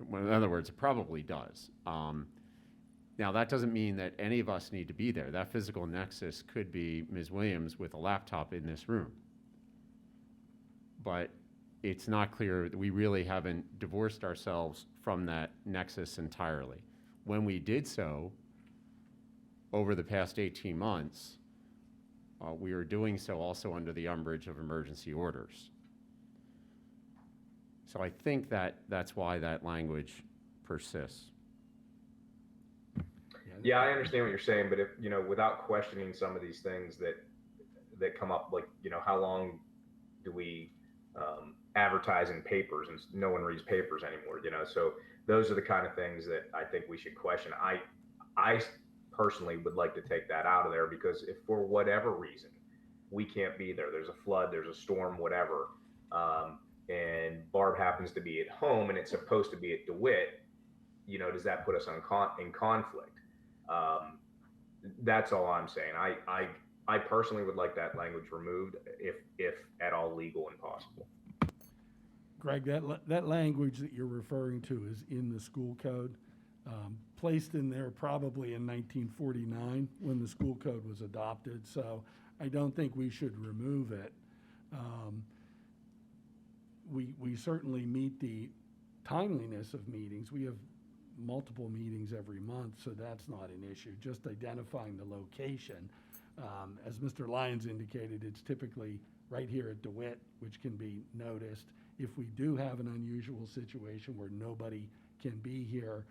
Well, in other words, it probably does. Now, that doesn't mean that any of us need to be there. That physical nexus could be Ms. Williams with a laptop in this room. But it's not clear that we really haven't divorced ourselves from that nexus entirely. When we did so, over the past 18 months, we are doing so also under the umbrage of emergency orders. So I think that's why that language persists. Yeah, I understand what you're saying, but if, without questioning some of these things that come up, like, how long do we advertise in papers, and no one reads papers anymore, so those are the kind of things that I think we should question. I personally would like to take that out of there, because if for whatever reason we can't be there, there's a flood, there's a storm, whatever, and Barb happens to be at home and it's supposed to be at DeWitt, does that put us in conflict? That's all I'm saying. I personally would like that language removed, if at all legal and possible. Greg, that language that you're referring to is in the school code, placed in there probably in 1949 when the school code was adopted. So I don't think we should remove it. We certainly meet the timeliness of meetings. We have multiple meetings every month, so that's not an issue. Just identifying the location. As Mr. Lyons indicated, it's typically right here at DeWitt, which can be noticed. If we do have an unusual situation where nobody can be here,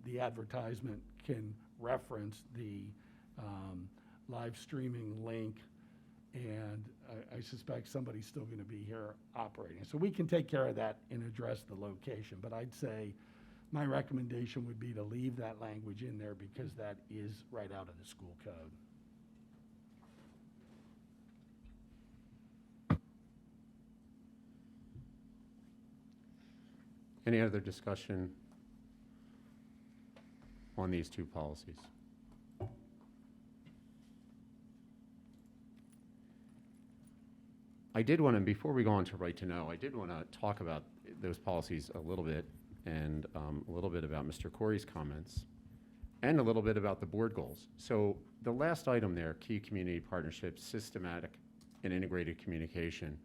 the advertisement can reference the live streaming link, and I suspect somebody's still going to be here operating. So we can take care of that and address the location, but I'd say my recommendation would be to leave that language in there, because that is right out of the school code. Any other discussion on these two policies? I did want to, before we go on to right to know, I did want to talk about those policies a little bit, and a little bit about Mr. Corey's comments, and a little bit about the board goals. So the last item there, key community partnerships, systematic and integrated communication,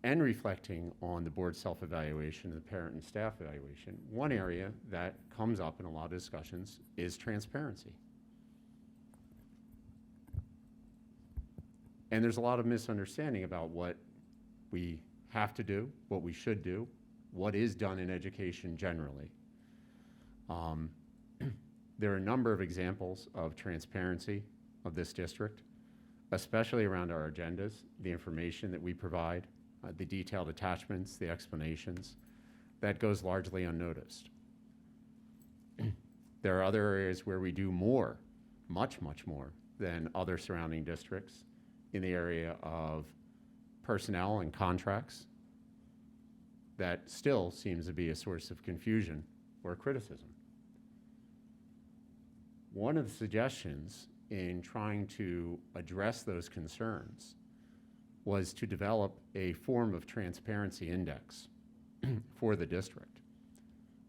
and reflecting on the board self-evaluation and the parent and staff evaluation, one area that comes up in a lot of discussions is transparency. And there's a lot of misunderstanding about what we have to do, what we should do, what is done in education generally. There are a number of examples of transparency of this district, especially around our agendas, the information that we provide, the detailed attachments, the explanations. That goes largely unnoticed. There are other areas where we do more, much, much more than other surrounding districts in the area of personnel and contracts. That still seems to be a source of confusion or criticism. One of the suggestions in trying to address those concerns was to develop a form of transparency index for the district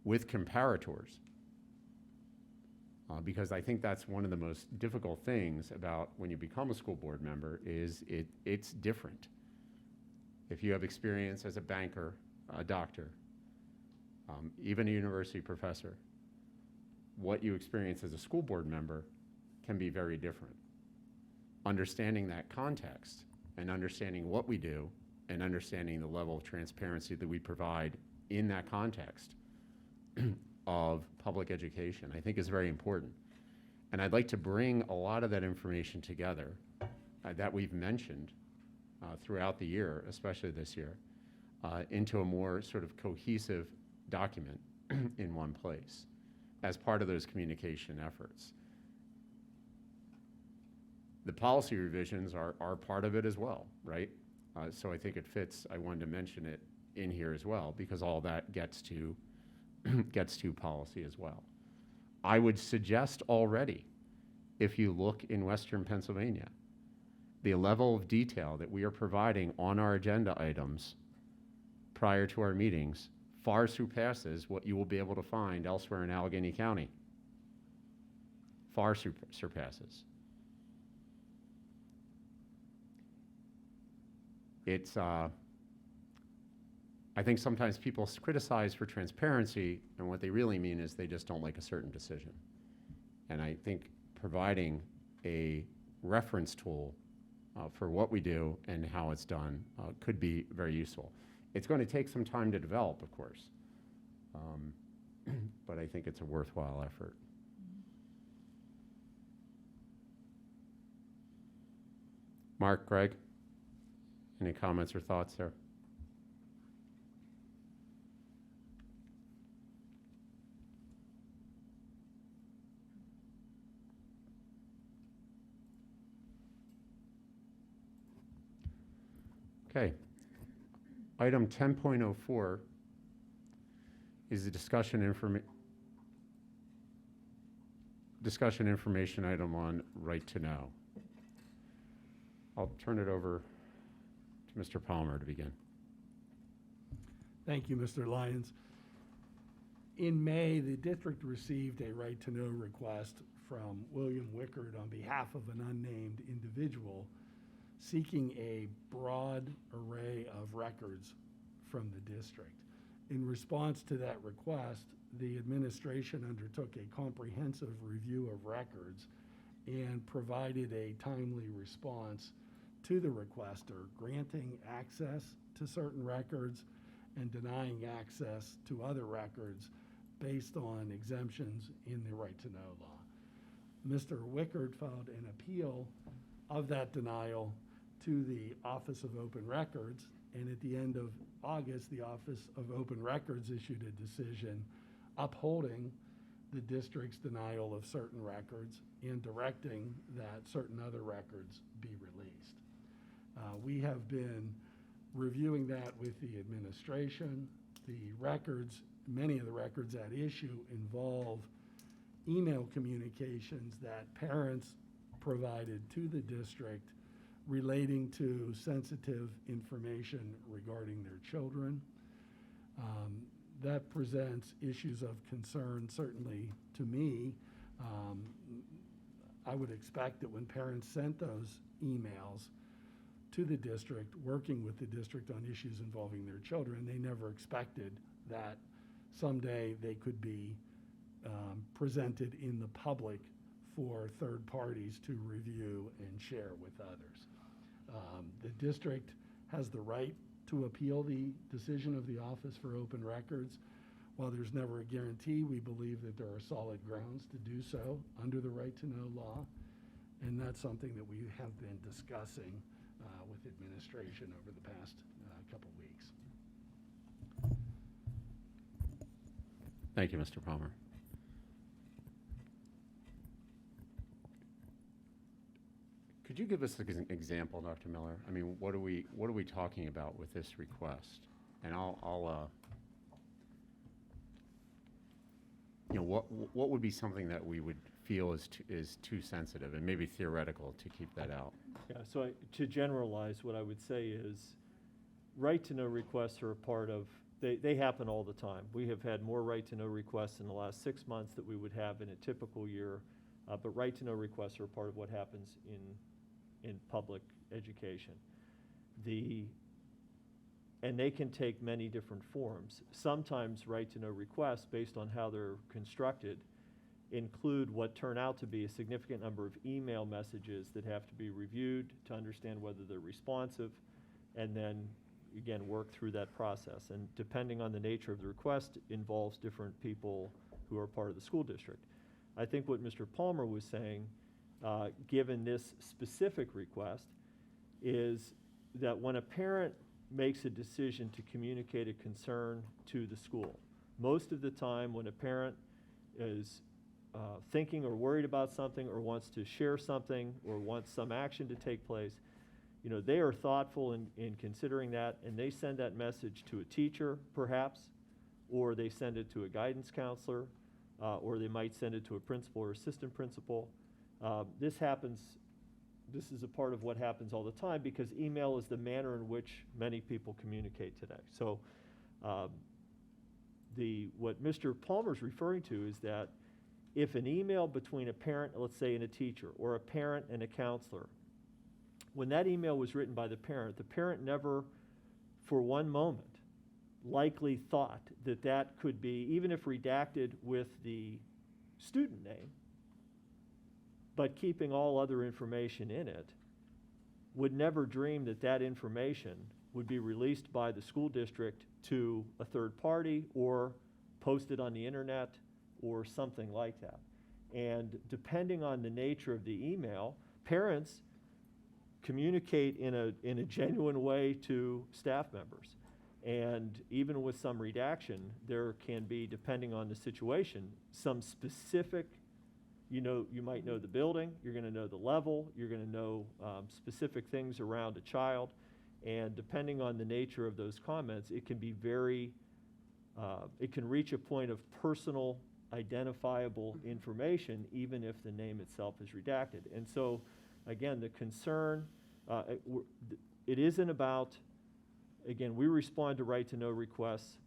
with comparators. Because I think that's one of the most difficult things about when you become a school board member is it's different. If you have experience as a banker, a doctor, even a university professor, what you experience as a school board member can be very different. Understanding that context and understanding what we do and understanding the level of transparency that we provide in that context of public education, I think is very important. And I'd like to bring a lot of that information together that we've mentioned throughout the year, especially this year, into a more sort of cohesive document in one place as part of those communication efforts. The policy revisions are part of it as well, right? So I think it fits. I wanted to mention it in here as well because all that gets to policy as well. I would suggest already, if you look in Western Pennsylvania, the level of detail that we are providing on our agenda items prior to our meetings far surpasses what you will be able to find elsewhere in Allegheny County. Far surpasses. It's, I think sometimes people criticize for transparency, and what they really mean is they just don't like a certain decision. And I think providing a reference tool for what we do and how it's done could be very useful. It's going to take some time to develop, of course, but I think it's a worthwhile effort. Mark, Greg, any comments or thoughts there? Okay. Item 10.04 is the discussion information item on right to know. I'll turn it over to Mr. Palmer to begin. Thank you, Mr. Lyons. In May, the district received a right to know request from William Wickard on behalf of an unnamed individual seeking a broad array of records from the district. In response to that request, the administration undertook a comprehensive review of records and provided a timely response to the requester, granting access to certain records and denying access to other records based on exemptions in the right to know law. Mr. Wickard filed an appeal of that denial to the Office of Open Records, and at the end of August, the Office of Open Records issued a decision upholding the district's denial of certain records and directing that certain other records be released. We have been reviewing that with the administration. The records, many of the records at issue involve email communications that parents provided to the district relating to sensitive information regarding their children. That presents issues of concern, certainly to me. I would expect that when parents sent those emails to the district, working with the district on issues involving their children, they never expected that someday they could be presented in the public for third parties to review and share with others. The district has the right to appeal the decision of the Office for Open Records. While there's never a guarantee, we believe that there are solid grounds to do so under the right to know law. And that's something that we have been discussing with administration over the past couple weeks. Thank you, Mr. Palmer. Could you give us an example, Dr. Miller? I mean, what are we talking about with this request? And I'll you know, what would be something that we would feel is too sensitive and maybe theoretical to keep that out? Yeah, so to generalize, what I would say is right-to-know requests are a part of, they happen all the time. We have had more right-to-know requests in the last 6 months that we would have in a typical year, but right-to-know requests are a part of what happens in public education. And they can take many different forms. Sometimes right-to-know requests, based on how they're constructed, include what turn out to be a significant number of email messages that have to be reviewed to understand whether they're responsive, and then, again, work through that process. And depending on the nature of the request, involves different people who are part of the school district. I think what Mr. Palmer was saying, given this specific request, is that when a parent makes a decision to communicate a concern to the school, most of the time when a parent is thinking or worried about something or wants to share something or wants some action to take place, you know, they are thoughtful in considering that, and they send that message to a teacher, perhaps, or they send it to a guidance counselor, or they might send it to a principal or assistant principal. This is a part of what happens all the time because email is the manner in which many people communicate today. So what Mr. Palmer's referring to is that if an email between a parent, let's say, and a teacher, or a parent and a counselor, when that email was written by the parent never for one moment likely thought that that could be, even if redacted with the student name, but keeping all other information in it, would never dream that that information would be released by the school district to a third party or posted on the internet or something like that. And depending on the nature of the email, parents communicate in a genuine way to staff members. And even with some redaction, there can be, depending on the situation, some specific, you might know the building, you're going to know the level, you're going to know specific things around a child, and depending on the nature of those comments, it can be it can reach a point of personal identifiable information even if the name itself is redacted. And so, again, the concern, it isn't about, again, we respond to right-to-know requests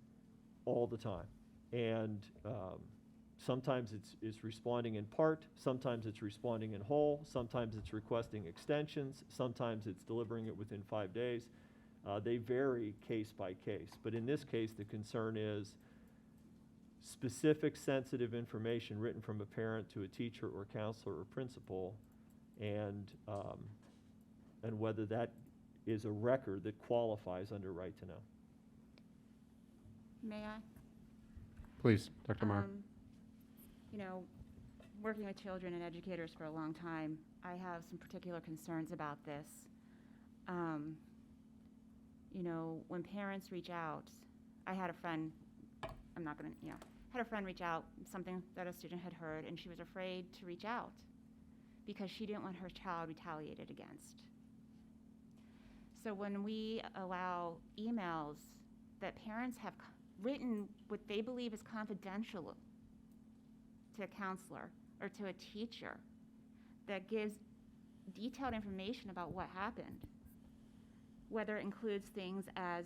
all the time. And sometimes it's responding in part, sometimes it's responding in whole, sometimes it's requesting extensions, sometimes it's delivering it within 5 days. They vary case by case. But in this case, the concern is specific sensitive information written from a parent to a teacher or counselor or principal, and whether that is a record that qualifies under right to know. May I? Please, Dr. Meyer. You know, working with children and educators for a long time, I have some particular concerns about this. You know, when parents reach out, I had a friend, had a friend reach out, something that a student had heard, and she was afraid to reach out because she didn't want her child retaliated against. So when we allow emails that parents have written what they believe is confidential to a counselor or to a teacher that gives detailed information about what happened, whether it includes things as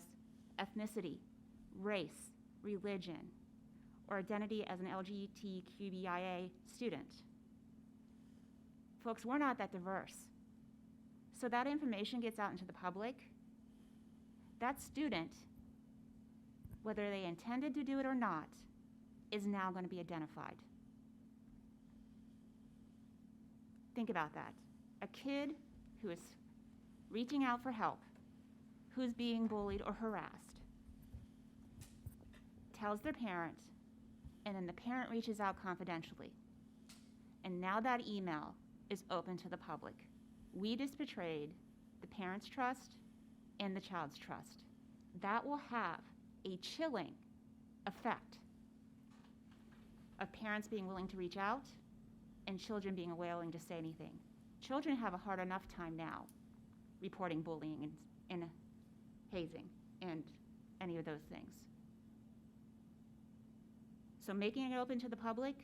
ethnicity, race, religion, or identity as an LGBTQIA student. Folks, we're not that diverse. So that information gets out into the public. That student, whether they intended to do it or not, is now going to be identified. Think about that. A kid who is reaching out for help, who's being bullied or harassed, tells their parent, and then the parent reaches out confidentially. And now that email is open to the public. We just betrayed the parent's trust and the child's trust. That will have a chilling effect of parents being willing to reach out and children being willing to say anything. Children have a hard enough time now reporting bullying and hazing and any of those things. So making it open to the public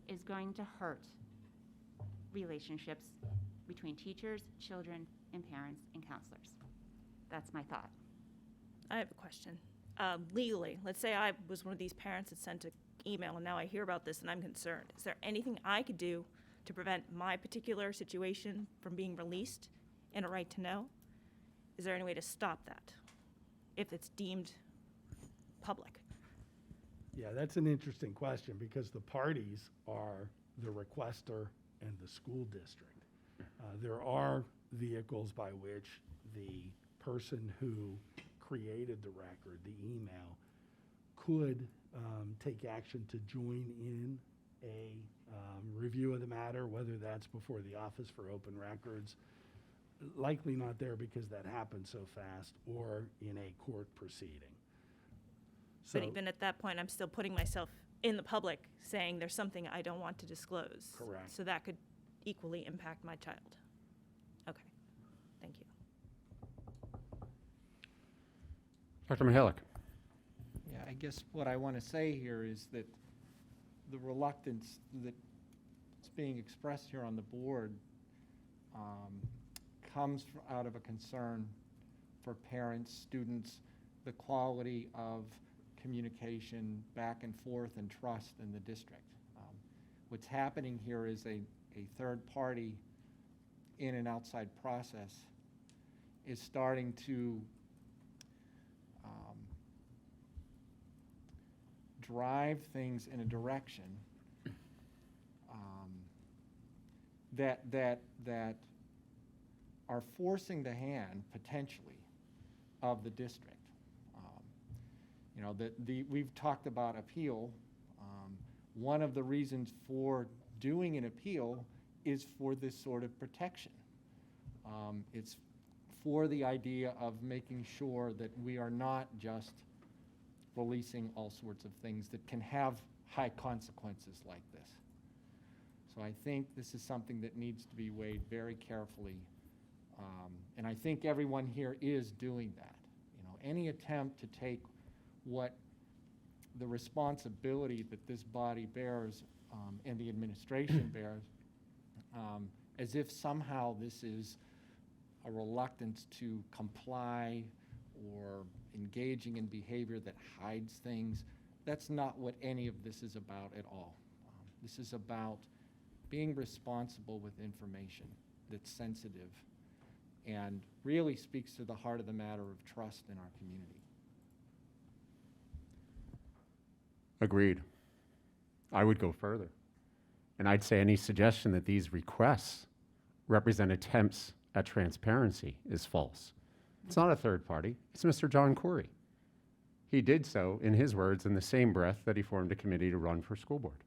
is going to hurt relationships between teachers, children, and parents and counselors. That's my thought. I have a question. Legally, let's say I was one of these parents that sent an email and now I hear about this and I'm concerned. Is there anything I could do to prevent my particular situation from being released in a right to know? Is there any way to stop that if it's deemed public? Yeah, that's an interesting question because the parties are the requester and the school district. There are vehicles by which the person who created the record, the email, could take action to join in a review of the matter, whether that's before the Office for Open Records, likely not there because that happened so fast, or in a court proceeding. But even at that point, I'm still putting myself in the public saying there's something I don't want to disclose. Correct. So that could equally impact my child. Okay, thank you. Dr. Mihalik. Yeah, I guess what I want to say here is that the reluctance that's being expressed here on the board comes out of a concern for parents, students, the quality of communication back and forth and trust in the district. What's happening here is a third party in an outside process is starting to drive things in a direction that are forcing the hand potentially of the district. You know, we've talked about appeal. One of the reasons for doing an appeal is for this sort of protection. It's for the idea of making sure that we are not just releasing all sorts of things that can have high consequences like this. So I think this is something that needs to be weighed very carefully. And I think everyone here is doing that. You know, any attempt to take what the responsibility that this body bears and the administration bears, as if somehow this is a reluctance to comply or engaging in behavior that hides things. That's not what any of this is about at all. This is about being responsible with information that's sensitive and really speaks to the heart of the matter of trust in our community. Agreed. I would go further. And I'd say any suggestion that these requests represent attempts at transparency is false. It's not a third party. It's Mr. John Corey. He did so, in his words, in the same breath that he formed a committee to run for school board.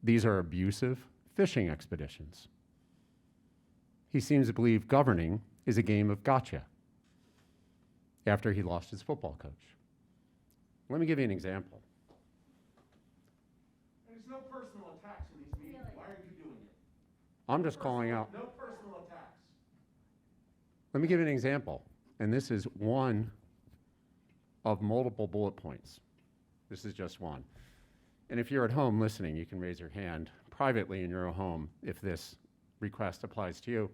These are abusive fishing expeditions. He seems to believe governing is a game of gotcha after he lost his football coach. Let me give you an example. There's no personal attacks in these meetings. Why are you doing it? I'm just calling out. No personal attacks. Let me give you an example. And this is one of multiple bullet points. This is just one. And if you're at home listening, you can raise your hand privately in your own home if this request applies to you.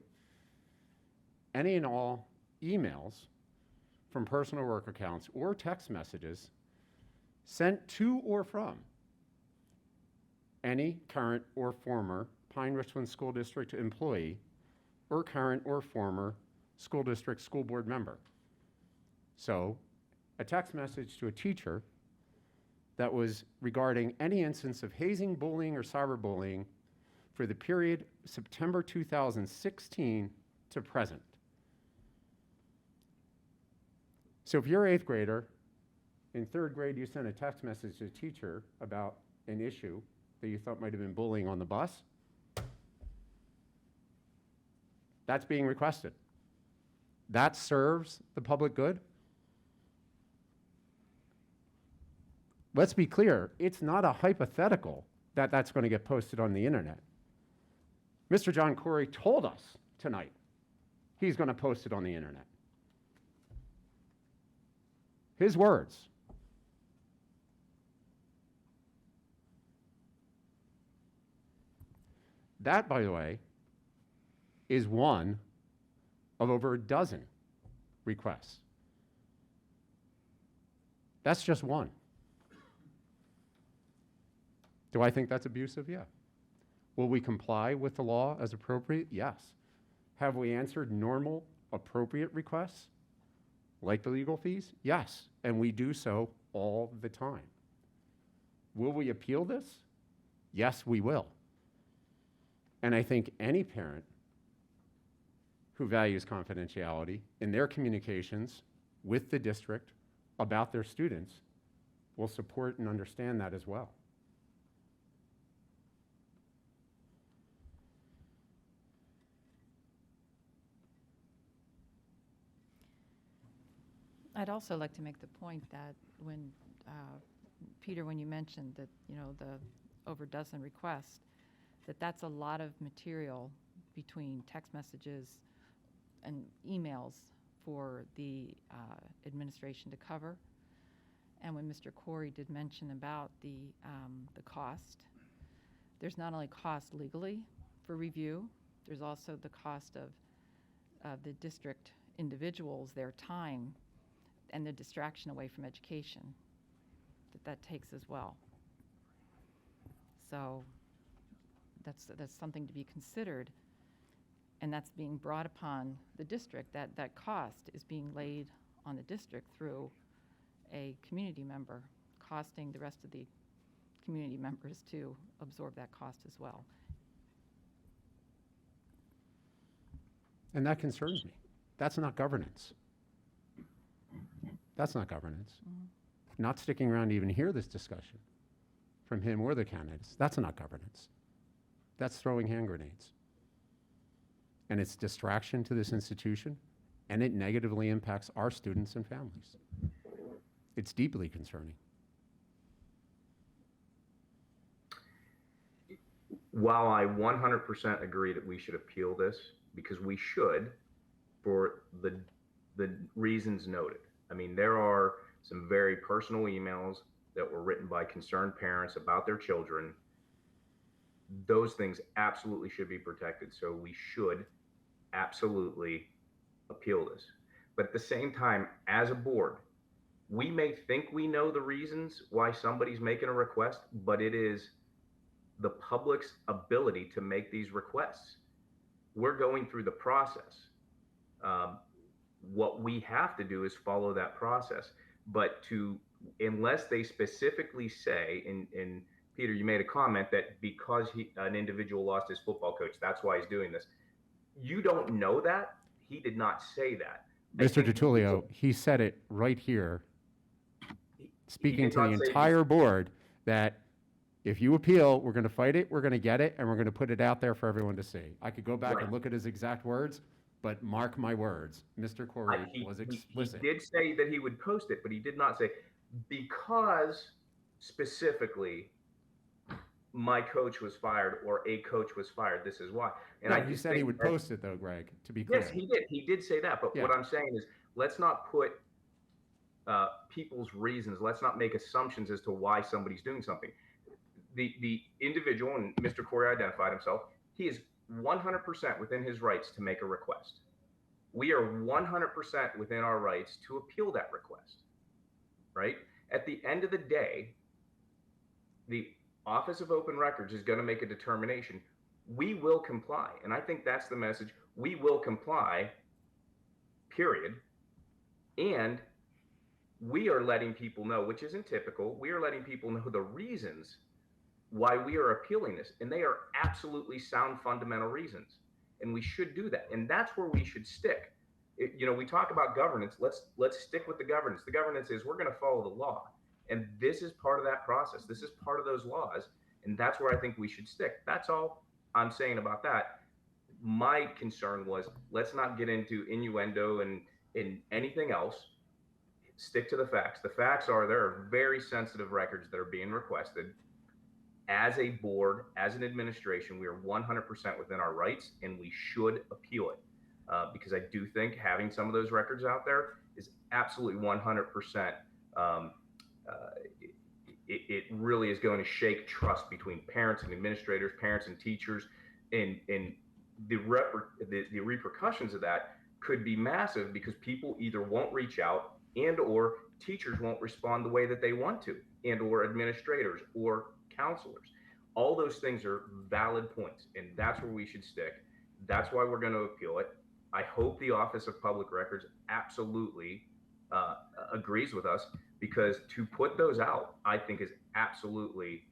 Any and all emails from personal work accounts or text messages sent to or from any current or former Pine-Richland School District employee or current or former school district school board member. So a text message to a teacher that was regarding any instance of hazing, bullying, or cyberbullying for the period September 2016 to present. So if you're an 8th grader In third grade, you sent a text message to a teacher about an issue that you thought might have been bullying on the bus. That's being requested. That serves the public good. Let's be clear, it's not a hypothetical that that's going to get posted on the internet. Mr. John Corey told us tonight he's going to post it on the internet. His words. That, by the way, is one of over a dozen requests. That's just one. Do I think that's abusive? Yeah. Will we comply with the law as appropriate? Yes. Have we answered normal, appropriate requests, like the legal fees? Yes, and we do so all the time. Will we appeal this? Yes, we will. And I think any parent who values confidentiality in their communications with the district about their students will support and understand that as well. I'd also like to make the point that when, Peter, when you mentioned that, the over dozen requests, that's a lot of material between text messages and emails for the administration to cover. And when Mr. Corey did mention about the cost, there's not only cost legally for review, there's also the cost of the district individuals, their time, and the distraction away from education that takes as well. So that's something to be considered, and that's being brought upon the district. That cost is being laid on the district through a community member, costing the rest of the community members to absorb that cost as well. And that concerns me. That's not governance. That's not governance. Mm-hmm. Not sticking around to even hear this discussion from him or the candidates. That's not governance. That's throwing hand grenades. And it's distraction to this institution, and it negatively impacts our students and families. It's deeply concerning. While I 100% agree that we should appeal this, because we should, for the reasons noted. I mean, there are some very personal emails that were written by concerned parents about their children. Those things absolutely should be protected. So we should absolutely appeal this. But at the same time, as a board, we may think we know the reasons why somebody's making a request, but it is the public's ability to make these requests. We're going through the process. What we have to do is follow that process. But unless they specifically say, and Peter, you made a comment that because an individual lost his football coach, that's why he's doing this. You don't know that. He did not say that. Mr. DiTullio, he said it right here, speaking to the entire board, that if you appeal, we're going to fight it, we're going to get it, and we're going to put it out there for everyone to see. I could go back and look at his exact words, but mark my words, Mr. Corey was explicit. He did say that he would post it, but he did not say, because specifically my coach was fired or a coach was fired, this is why. And no, he said he would post it though, Greg, to be clear. Yes, he did. He did say that. But what I'm saying is, let's not put people's reasons, let's not make assumptions as to why somebody's doing something. The individual, and Mr. Corey identified himself, he is 100% within his rights to make a request. We are 100% within our rights to appeal that request, right? At the end of the day, the Office of Open Records is going to make a determination. We will comply. And I think that's the message. We will comply, period. And we are letting people know, which isn't typical, we are letting people know the reasons why we are appealing this. And they are absolutely sound fundamental reasons. And we should do that. And that's where we should stick. We talk about governance. Let's stick with the governance. The governance is we're going to follow the law, and this is part of that process. This is part of those laws, and that's where I think we should stick. That's all I'm saying about that. My concern was let's not get into innuendo and anything else. Stick to the facts. The facts are there are very sensitive records that are being requested. As a board, as an administration, we are 100% within our rights, and we should appeal it. Because I do think having some of those records out there is absolutely 100%. It really is going to shake trust between parents and administrators, parents and teachers, and the repercussions of that could be massive because people either won't reach out and or teachers won't respond the way that they want to, and or administrators or counselors. All those things are valid points, and that's where we should stick. That's why we're going to appeal it. I hope the Office of Public Records absolutely agrees with us, because to put those out, I think is absolutely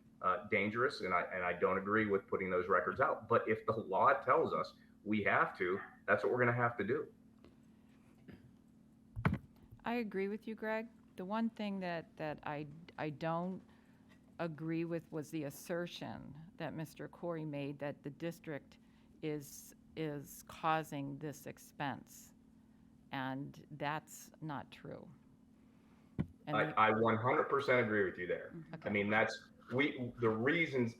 dangerous, and I don't agree with putting those records out. But if the law tells us we have to, that's what we're going to have to do. I agree with you, Greg. The one thing that I don't agree with was the assertion that Mr. Corey made that the district is causing this expense, and that's not true. And I 100% agree with you there. Okay. I mean, the reasons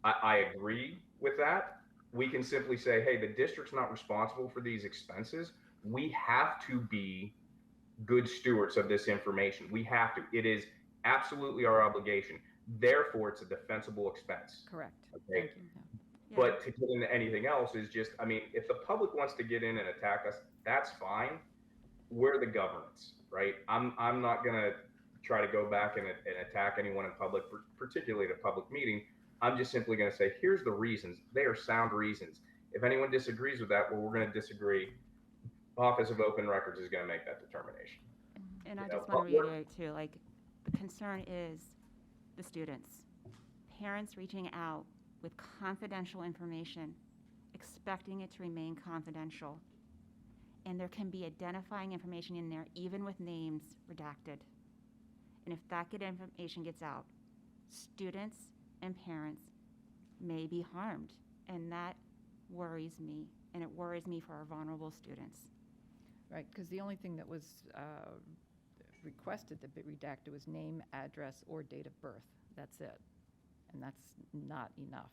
I agree with that. We can simply say, hey, the district's not responsible for these expenses. We have to be good stewards of this information. We have to. It is absolutely our obligation. Therefore, it's a defensible expense. Correct. Okay. Thank you. Yeah. But to get into anything else is just, I mean, if the public wants to get in and attack us, that's fine. We're the governance, right? I'm not going to try to go back and attack anyone in public, particularly at a public meeting. I'm just simply going to say, here's the reasons. They are sound reasons. If anyone disagrees with that, well, we're going to disagree. Office of Open Records is going to make that determination. And I just want to reiterate too, like, the concern is the students. Parents reaching out with confidential information, expecting it to remain confidential. And there can be identifying information in there, even with names redacted. And if that good information gets out, students and parents may be harmed. And that worries me. And it worries me for our vulnerable students. Right, because the only thing that was requested that be redacted was name, address, or date of birth. That's it. And that's not enough.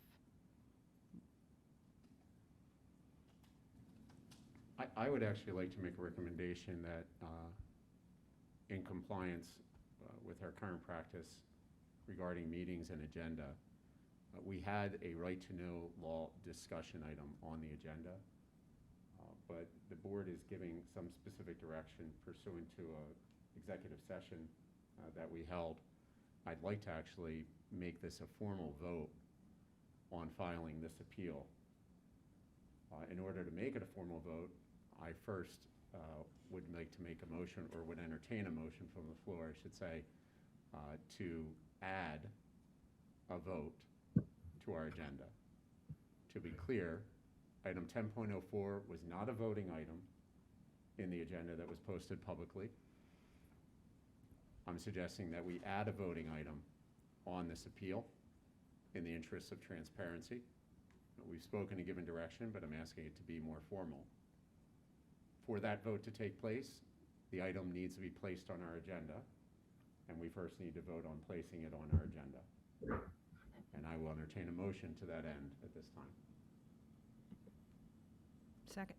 I would actually like to make a recommendation that in compliance with our current practice regarding meetings and agenda, we had a right to know law discussion item on the agenda, but the board is giving some specific direction pursuant to an executive session that we held. I'd like to actually make this a formal vote on filing this appeal. In order to make it a formal vote, I first would like to make a motion, or would entertain a motion from the floor, I should say, to add a vote to our agenda. To be clear, item 10.04 was not a voting item in the agenda that was posted publicly. I'm suggesting that we add a voting item on this appeal in the interest of transparency. We've spoken a given direction, but I'm asking it to be more formal. For that vote to take place, the item needs to be placed on our agenda, and we first need to vote on placing it on our agenda. And I will entertain a motion to that end at this time. Second.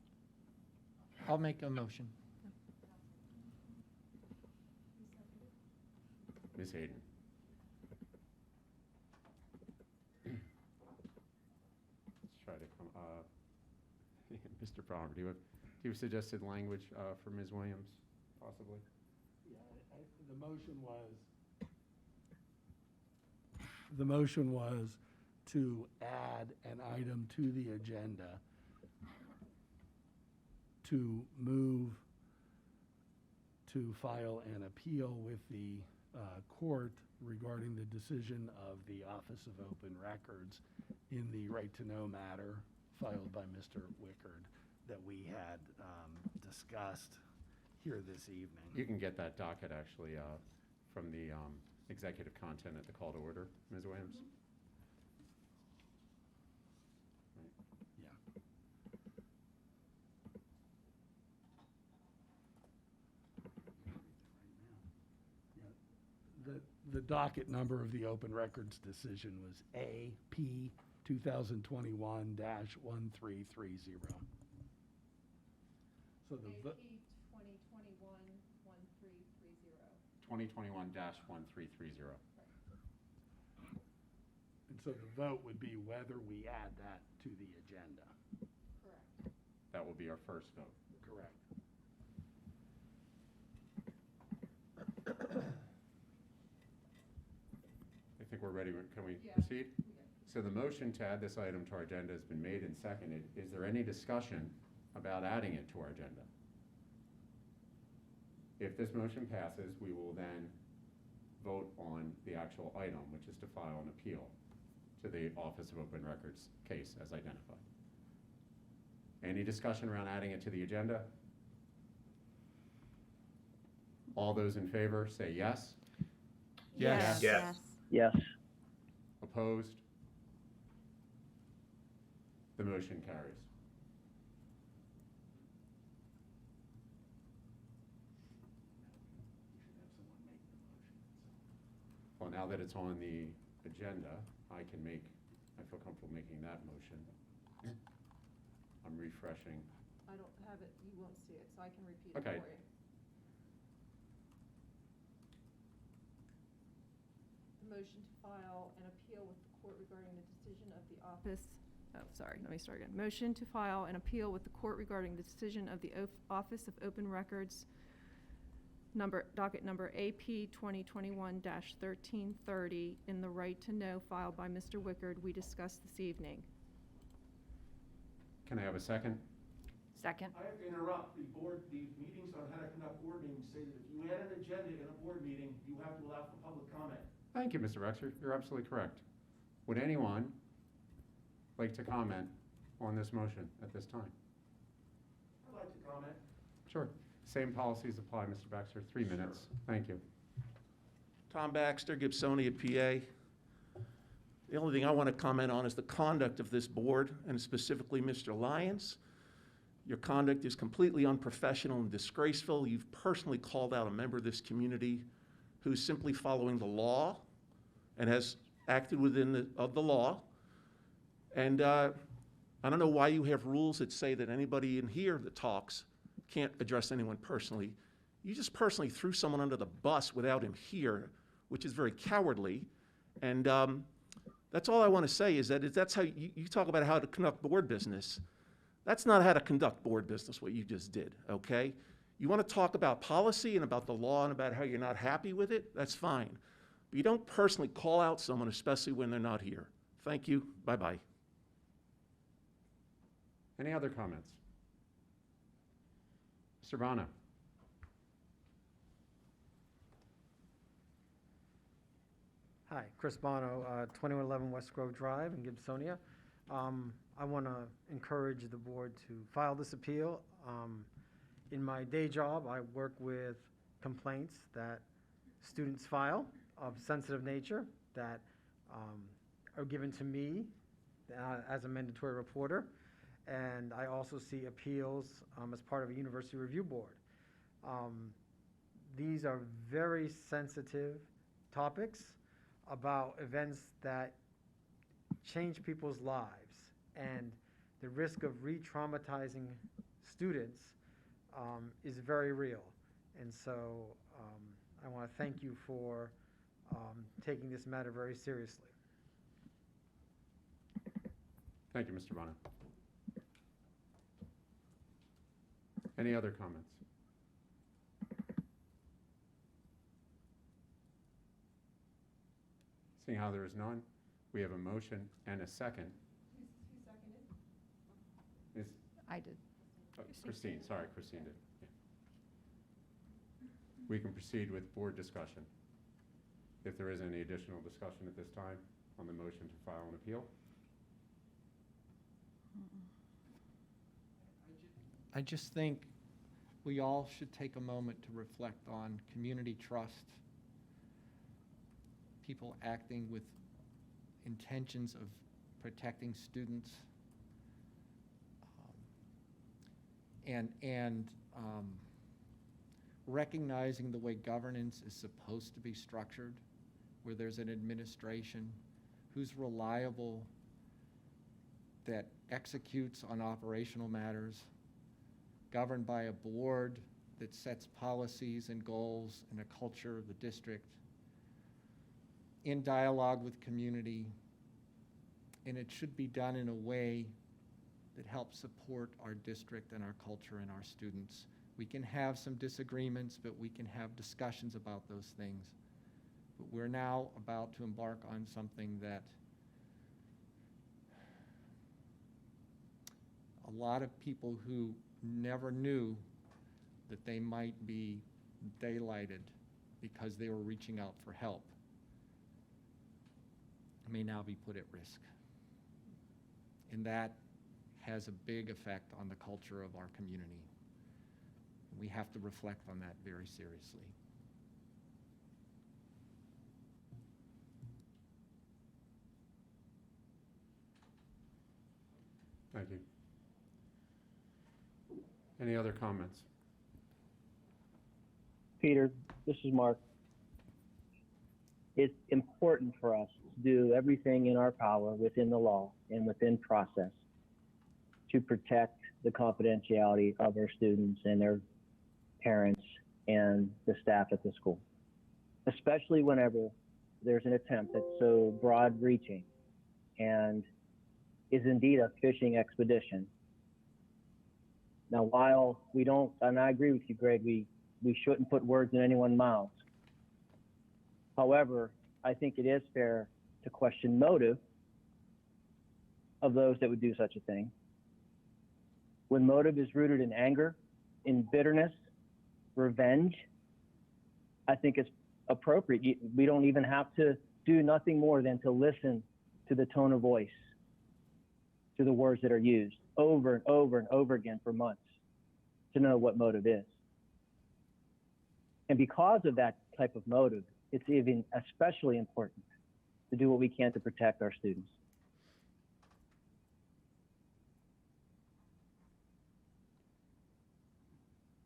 I'll make a motion. Ms. Hayden. Let's try to come, Mr. Palmer, do you have suggested language for Ms. Williams, possibly? Yeah, the motion was to add an item to the agenda to move to file an appeal with the court regarding the decision of the Office of Open Records in the right to know matter filed by Mr. Wickard that we had discussed here this evening. You can get that docket actually from the executive content at the call to order, Ms. Williams. Yeah. The docket number of the open records decision was AP 2021-1330. So the vo- 2021-1330. And so the vote would be whether we add that to the agenda. Correct. That will be our first vote. Correct. I think we're ready. Can we proceed? So the motion to add this item to our agenda has been made and seconded. Is there any discussion about adding it to our agenda? If this motion passes, we will then vote on the actual item, which is to file an appeal to the Office of Open Records case as identified. Any discussion around adding it to the agenda? All those in favor say yes. Yes. Yes. Yes. Opposed? The motion carries. Well, now that it's on the agenda, I feel comfortable making that motion. I'm refreshing. I don't have it, you won't see it, so I can repeat Okay. it for you. The motion to file an appeal with the court regarding the decision of the office, let me start again. Motion to file an appeal with the court regarding the decision of the Office of Open Records, docket number AP 2021-1330, in the right to know filed by Mr. Wickard we discussed this evening. Can I have a second? Second. I have to interrupt. The meetings on how to conduct board meetings say that if you add an agenda in a board meeting, you have to allow for public comment. Thank you, Mr. Rexer. You're absolutely correct. Would anyone like to comment on this motion at this time? I'd like to comment. Sure. Same policies apply, Mr. Baxter. 3 minutes. Thank you. Tom Baxter, Gibsonia, PA. The only thing I want to comment on is the conduct of this board, and specifically Mr. Lyons. Your conduct is completely unprofessional and disgraceful. You've personally called out a member of this community who's simply following the law and has acted within the law. And I don't know why you have rules that say that anybody in here that talks can't address anyone personally. You just personally threw someone under the bus without him here, which is very cowardly. And that's all I want to say is that that's how you talk about how to conduct board business. That's not how to conduct board business, what you just did, okay? You want to talk about policy and about the law and about how you're not happy with it, that's fine. But you don't personally call out someone, especially when they're not here. Thank you. Bye-bye. Any other comments? Mr. Bono. Hi, Chris Bono, 2111 West Grove Drive in Gibsonia. I want to encourage the board to file this appeal. In my day job, I work with complaints that students file of sensitive nature that are given to me as a mandatory reporter. And I also see appeals as part of a university review board. These are very sensitive topics about events that change people's lives, and the risk of re-traumatizing students is very real. And so I want to thank you for taking this matter very seriously. Thank you, Mr. Bono. Any other comments? Seeing how there is none, we have a motion and a second. Who seconded? I did. Christine, sorry, Christine did. Yeah. We can proceed with board discussion. If there is any additional discussion at this time on the motion to file an appeal. I just think we all should take a moment to reflect on community trust, people acting with intentions of protecting students, and recognizing the way governance is supposed to be structured, where there's an administration who's reliable, that executes on operational matters, governed by a board that sets policies and goals and a culture of the district, in dialogue with community, and it should be done in a way that helps support our district and our culture and our students. We can have some disagreements, but we can have discussions about those things. But we're now about to embark on something that a lot of people who never knew that they might be daylighted because they were reaching out for help may now be put at risk. And that has a big effect on the culture of our community. We have to reflect on that very seriously. Thank you. Any other comments? Peter, this is Mark. It's important for us to do everything in our power within the law and within process to protect the confidentiality of our students and their parents and the staff at the school, especially whenever there's an attempt that's so broad-reaching and is indeed a fishing expedition. Now, while we don't, and I agree with you, Greg, we shouldn't put words in anyone's mouths. However, I think it is fair to question motive of those that would do such a thing. When motive is rooted in anger, in bitterness, revenge, I think it's appropriate. We don't even have to do nothing more than to listen to the tone of voice, to the words that are used over and over and over again for months to know what motive is. And because of that type of motive, it's even especially important to do what we can to protect our students.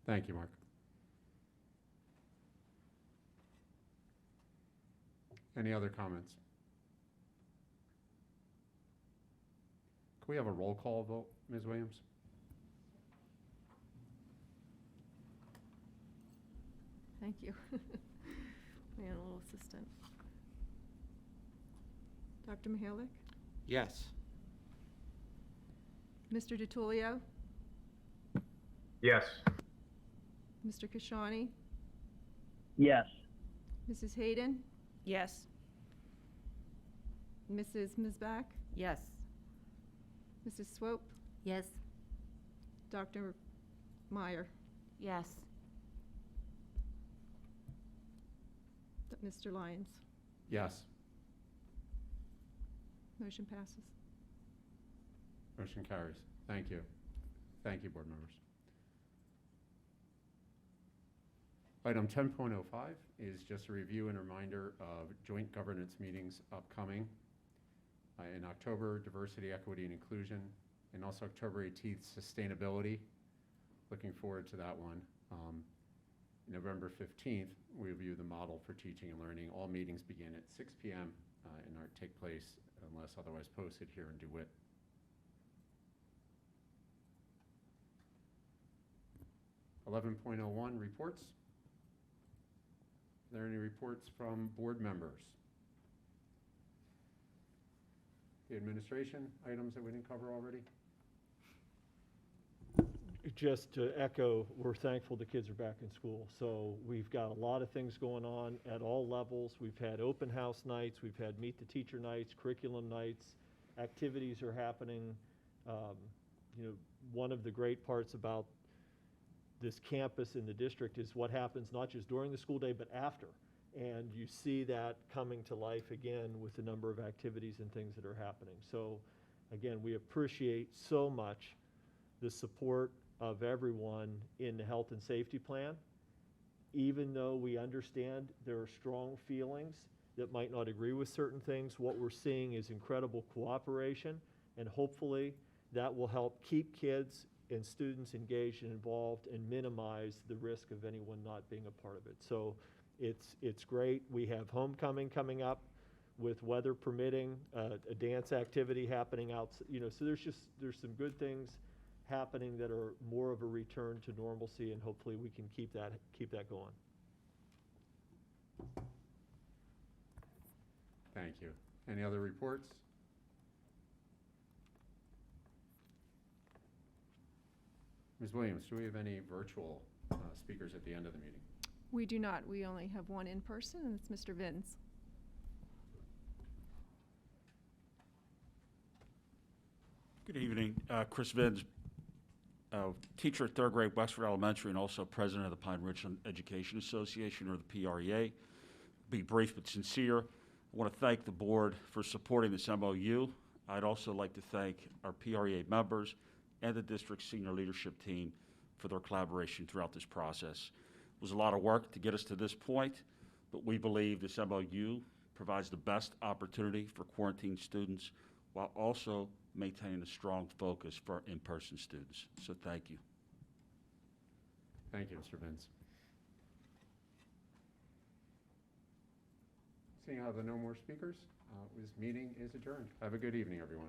Thank you, Mark. Any other comments? Can we have a roll call vote, Ms. Williams? Thank you. We had a little assistant. Dr. Mihalik? Yes. Mr. DiTullio? Yes. Mr. Kashani? Yes. Mrs. Hayden? Yes. Mrs. Mizbach? Yes. Mrs. Swope? Yes. Dr. Meyer? Yes. Mr. Lyons? Yes. Motion passes. Motion carries. Thank you. Thank you, board members. Item 10.05 is just a review and reminder of joint governance meetings upcoming. In October, diversity, equity, and inclusion, and also October 18th, sustainability. Looking forward to that one. November 15th, we review the model for teaching and learning. All meetings begin at 6 p.m. And are take place unless otherwise posted here in DeWitt. (11.01) reports. Are there any reports from board members? The administration, items that we didn't cover already? Just to echo, we're thankful the kids are back in school. So we've got a lot of things going on at all levels. We've had open house nights, we've had meet the teacher nights, curriculum nights, activities are happening. One of the great parts about this campus in the district is what happens not just during the school day, but after. And you see that coming to life again with the number of activities and things that are happening. So again, we appreciate so much the support of everyone in the health and safety plan. Even though we understand there are strong feelings that might not agree with certain things, what we're seeing is incredible cooperation, and hopefully that will help keep kids and students engaged and involved and minimize the risk of anyone not being a part of it. So it's great. We have homecoming coming up with weather permitting, a dance activity happening out, so there's some good things happening that are more of a return to normalcy, and hopefully we can keep that going. Thank you. Any other reports? Ms. Williams, do we have any virtual speakers at the end of the meeting? We do not. We only have one in person, and it's Mr. Vins. Good evening. Chris Vins, teacher at 3rd grade Wexford Elementary and also president of the Pine-Richland Education Association, or the PREA. Be brief but sincere. I want to thank the board for supporting this MOU. I'd also like to thank our PREA members and the district's senior leadership team for their collaboration throughout this process. It was a lot of work to get us to this point, but we believe this MOU provides the best opportunity for quarantine students while also maintaining a strong focus for in-person students. So thank you. Thank you, Mr. Vins. Seeing how there are no more speakers, this meeting is adjourned. Have a good evening, everyone.